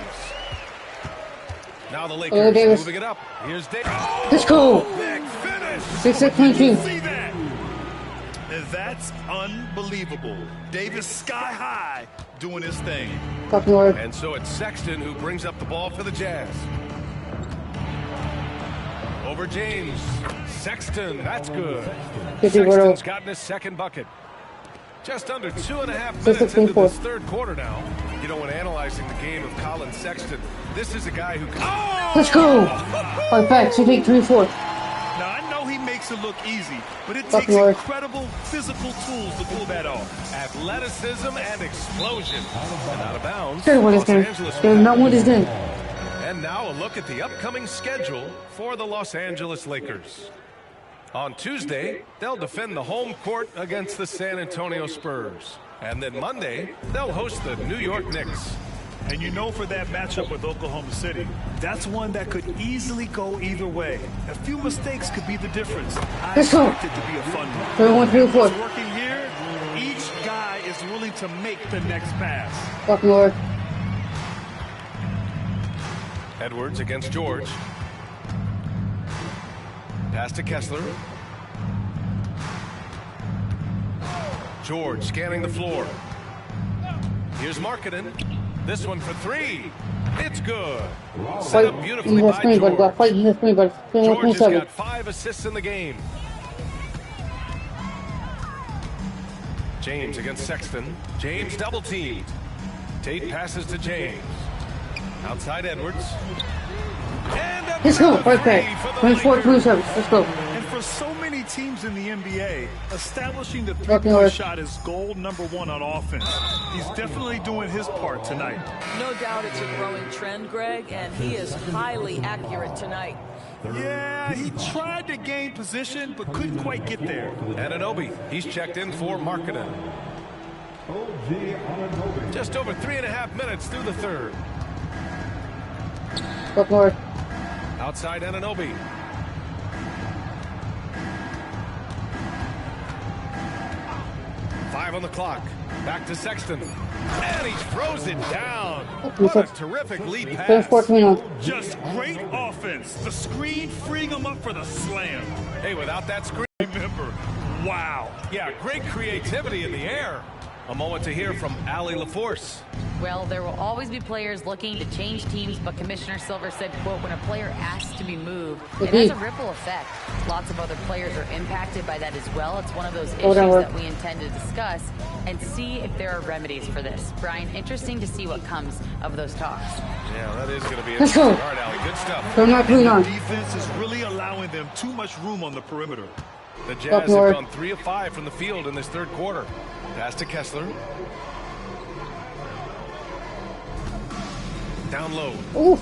Now the Lakers moving it up. Here's Davis. Let's go. Big finish. 6-22. See that? That's unbelievable. Davis sky high doing his thing. And so it's Sexton who brings up the ball for the Jazz. Over James. Sexton, that's good. Sexton's gotten his second bucket. Just under 2.5 minutes into this third quarter now. You know, when analyzing the game of Colin Sexton, this is a guy who... Oh! Let's go. Fight back. 3-4. Now, I know he makes it look easy, but it takes incredible physical tools to pull that off. Athleticism and explosion. And out of bounds. Los Angeles. They're not what is done. And now a look at the upcoming schedule for the Los Angeles Lakers. On Tuesday, they'll defend the home court against the San Antonio Spurs. And then Monday, they'll host the New York Knicks. And you know, for that matchup with Oklahoma City, that's one that could easily go either way. A few mistakes could be the difference. I expect it to be a fun one. What's working here, each guy is willing to make the next pass. Edwards against George. Pass to Kessler. George scanning the floor. Here's Markkanen. This one for 3. It's good. Set up beautifully by George. George has got 5 assists in the game. James against Sexton. James double teamed. Tate passes to James. Outside Edwards. And let's go. Right back. 24-27. Let's go. And for For so many teams in the NBA, establishing the three-point shot is goal number one on offense. He's definitely doing his part tonight. No doubt it's a growing trend, Greg, and he is highly accurate tonight. Yeah, he tried to gain position, but couldn't quite get there. Anunoby, he's checked in for Markkanen. Just over 3.5 minutes through the third. Outside Anunoby. Five on the clock. Back to Sexton. And he throws it down. What a terrific lead pass. Just great offense. The screen freeing him up for the slam. Hey, without that screen, remember, wow. Yeah, great creativity in the air. A moment to hear from Allie LaForce. Well, there will always be players looking to change teams, but Commissioner Silver said, quote, when a player asks to be moved, it has a ripple effect. Lots of other players are impacted by that as well. It's one of those issues that we intend to discuss and see if there are remedies for this. Brian, interesting to see what comes of those talks. Yeah, that is going to be interesting. All right, Allie, good stuff. The defense is really allowing them too much room on the perimeter. The Jazz have gone 3 of 5 from the field in this third quarter. Pass to Kessler. Down low. Ooh.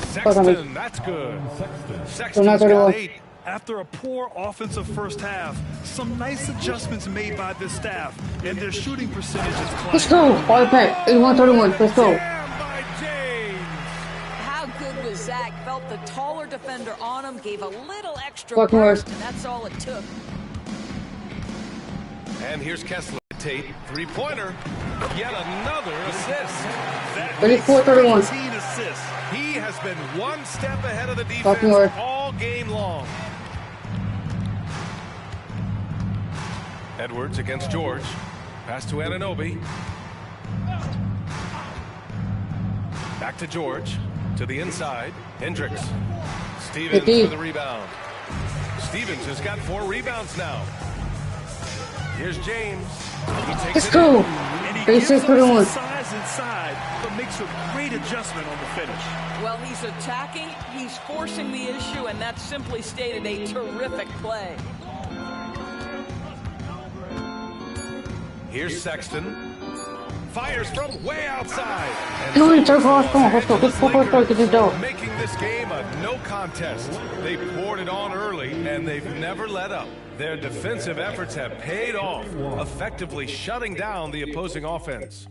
Sexton, that's good. Sexton's got 8. After a poor offensive first half, some nice adjustments made by this staff, and their shooting percentage is climbing. Let's go. All back. 81-31. Let's go. How good was Zach? Felt the taller defender on him, gave a little extra Fucking burst, and that's all it took. And here's Kessler. Tate, three-pointer. Yet another assist. 34-31. Assists. He has been one step ahead of the defense all game long. Edwards against George. Pass to Anunoby. Back to George. To the inside. Hendricks. Stevens with the rebound. Stevens has got 4 rebounds now. Here's James. Let's go. And he gives us the size inside, but makes a great adjustment on the finish. Well, he's attacking, he's forcing the issue, and that simply stated a terrific play. Here's Sexton. Fires from way outside. Making this game a no contest. They poured it on early, and they've never let up. Their defensive efforts have paid off, effectively shutting down the opposing offense.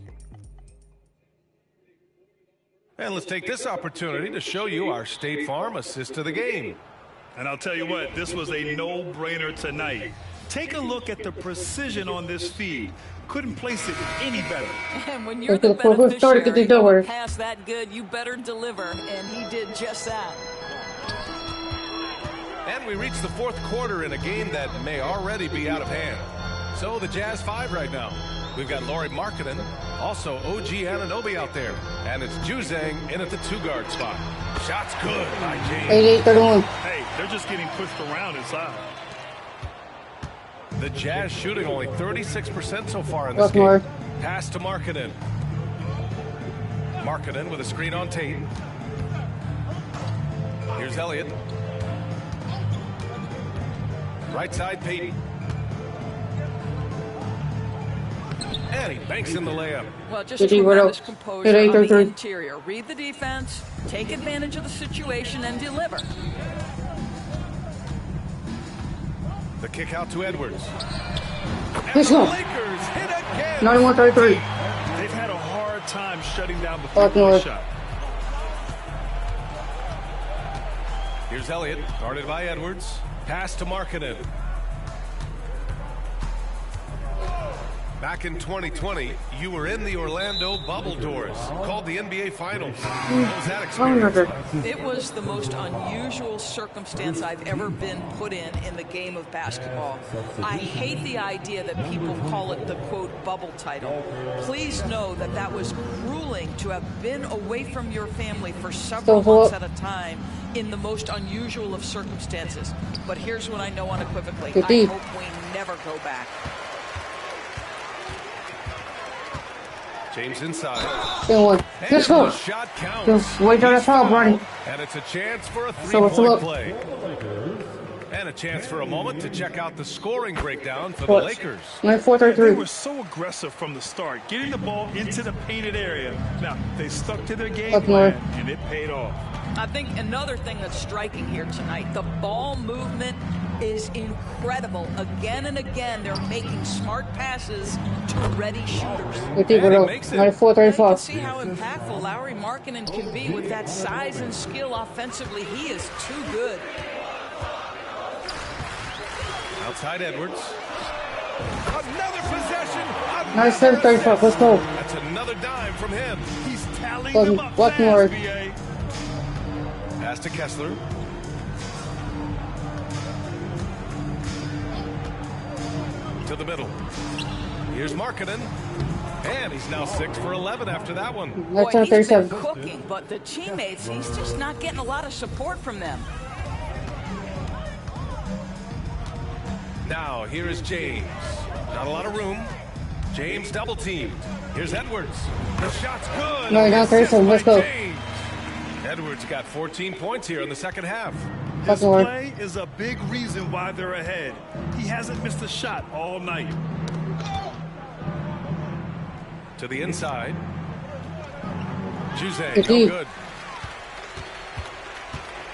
And let's take this opportunity to show you our State Farm assist to the game. And I'll tell you what, this was a no-brainer tonight. Take a look at the precision on this feed. Couldn't place it any better. And when you're the beneficiary of a pass that good, you better deliver, and he did just that. And we reach the fourth quarter in a game that may already be out of hand. So the Jazz 5 right now. We've got Lauri Markkanen, also OG Anunoby out there. And it's Juzang in at the 2-guard spot. Shot's good by James. 88-31. Hey, they're just getting pushed around inside. The Jazz shooting only 36% so far in this game. Pass to Markkanen. Markkanen with a screen on Tate. Here's Elliott. Right side, Payton. And he banks in the layup. Well, just tremendous composure on the interior. Read the defense, take advantage of the situation, and deliver. The kick out to Edwards. Let's go. 91-33. They've had a hard time shutting down the three-point shot. Here's Elliott, guarded by Edwards. Pass to Markkanen. Back in 2020, you were in the Orlando bubble doors, called the NBA Finals. What was that experience? It was the most unusual circumstance I've ever been put in the game of basketball. I hate the idea that people call it the, quote, bubble title. Please know that that was grueling to have been away from your family for several months at a time in the most unusual of circumstances. But here's what I know unequivocally. I hope we never go back. James inside. Let's go. Shot counts. Just wait on the top, Ronnie. And it's a chance for a three-point play. And a chance for a moment to check out the scoring breakdown for the Lakers. 4-3-3. They were so aggressive from the start, getting the ball into the painted area. Now, they stuck to their game plan, and it paid off. I think another thing that's striking here tonight, the ball movement is incredible. Again and again, they're making smart passes to ready shooters. I can see how impactful Lauri Markkanen can be with that size and skill offensively. He is too good. Outside Edwards. Another possession. Nice 7-35. Let's go. That's another dime from him. He's tallying them up fast, BA. Pass to Kessler. To the middle. Here's Markkanen. And he's now 6 for 11 after that one. Boy, he's been cooking, but the teammates, he's just not getting a lot of support from them. Now, here is James. Not a lot of room. James double teamed. Here's Edwards. The shot's good. No, now 37. Let's go. Edwards got 14 points here in the second half. His play is a big reason why they're ahead. He hasn't missed a shot all night. To the inside. Juzang, no good.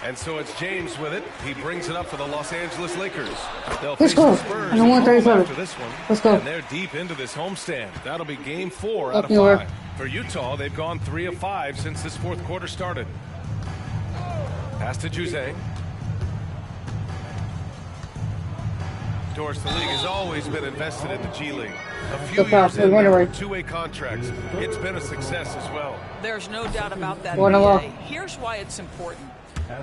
And so it's James with it. He brings it up for the Los Angeles Lakers. They'll face the Spurs after this one. Let's go. And they're deep into this homestand. That'll be game 4 out of 5. For Utah, they've gone 3 of 5 since this fourth quarter started. Pass to Juzang. Of course, the league has always been invested in the G League. A few years in there, 2-way contracts. It's been a success as well. There's no doubt about that. NBA. Here's why it's important.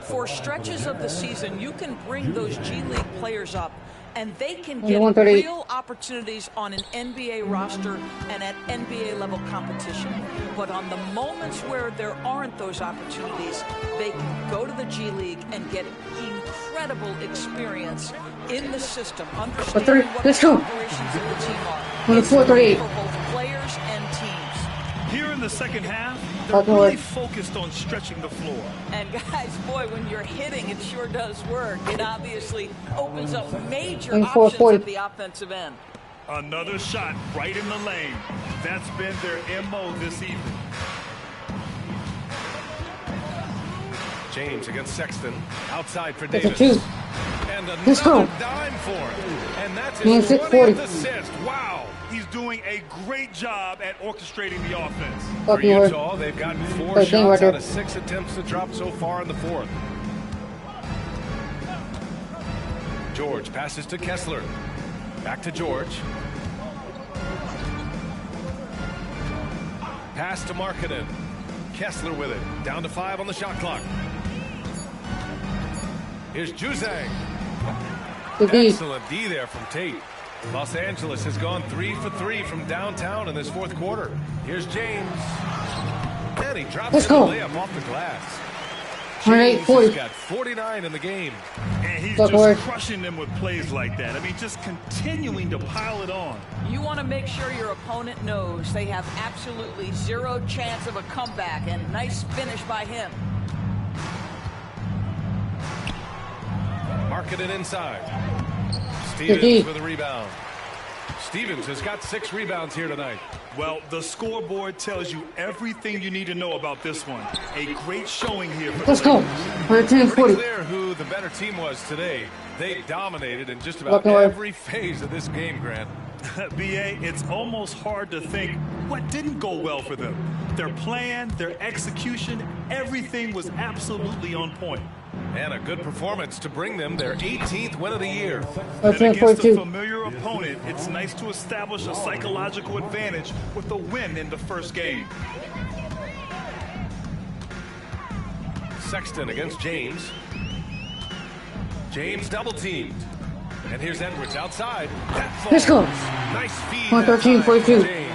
For stretches of the season, you can bring those G League players up, and they can get real opportunities on an NBA roster and at NBA level competition. But on the moments where there aren't those opportunities, they can go to the G League and get incredible experience in the system, understanding what the operations of the team are. It's for both players and teams. Here in the second half, they're really focused on stretching the floor. And guys, boy, when you're hitting, it sure does work. It obviously opens up major options at the offensive end. Another shot right in the lane. That's been their MO this evening. James against Sexton. Outside for Davis. And another dime for him. And that's his 20th assist. Wow. He's doing a great job at orchestrating the offense. For Utah, they've gotten 4 shots out of 6 attempts to drop so far in the fourth. George passes to Kessler. Back to George. Pass to Markkanen. Kessler with it. Down to 5 on the shot clock. Here's Juzang. Excellent D there from Tate. Los Angeles has gone 3 for 3 from downtown in this fourth quarter. Here's James. And he drops the layup off the glass. James has got 49 in the game. And he's just crushing them with plays like that. I mean, just continuing to pile it on. You want to make sure your opponent knows they have absolutely 0 chance of a comeback, and nice finish by him. Markkanen inside. Stevens with a rebound. Stevens has got 6 rebounds here tonight. Well, the scoreboard tells you everything you need to know about this one. A great showing here for Let's go. Pretty clear who the better team was today. They dominated in just about every phase of this game, Grant. BA, it's almost hard to think what didn't go well for them. Their plan, their execution, everything was absolutely on point. And a good performance to bring them their 18th win of the year. And against a familiar opponent, it's nice to establish a psychological advantage with a win in the first game. Sexton against James. James double teamed. And here's Edwards outside. Let's go. Nice feed. 113-42.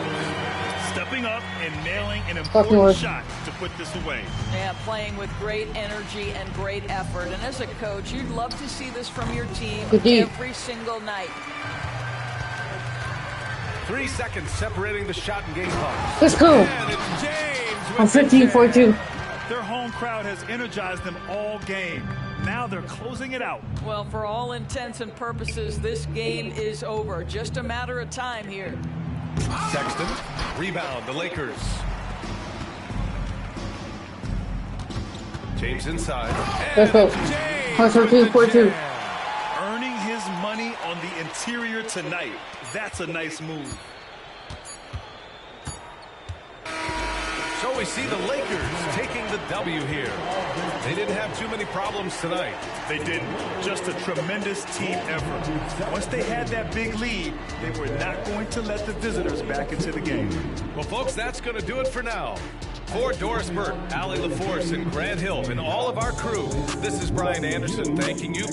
Stepping up and nailing an important shot to put this away. Yeah, playing with great energy and great effort. And as a coach, you'd love to see this from your team every single night. 3 seconds separating the shot and game clock. Let's go. And it's James on 15-42. Their home crowd has energized them all game. Now they're closing it out. Well, for all intents and purposes, this game is over. Just a matter of time here. Sexton, rebound, the Lakers. James inside. Let's go. Earning his money on the interior tonight. That's a nice move. So we see the Lakers taking the W here. They didn't have too many problems tonight. They didn't. Just a tremendous team effort. Once they had that big lead, they were not going to let the visitors back into the game. Well, folks, that's going to do it for now. For Doris Burke, Allie LaForce, and Grant Hill, and all of our crew, this is Brian Anderson thanking you.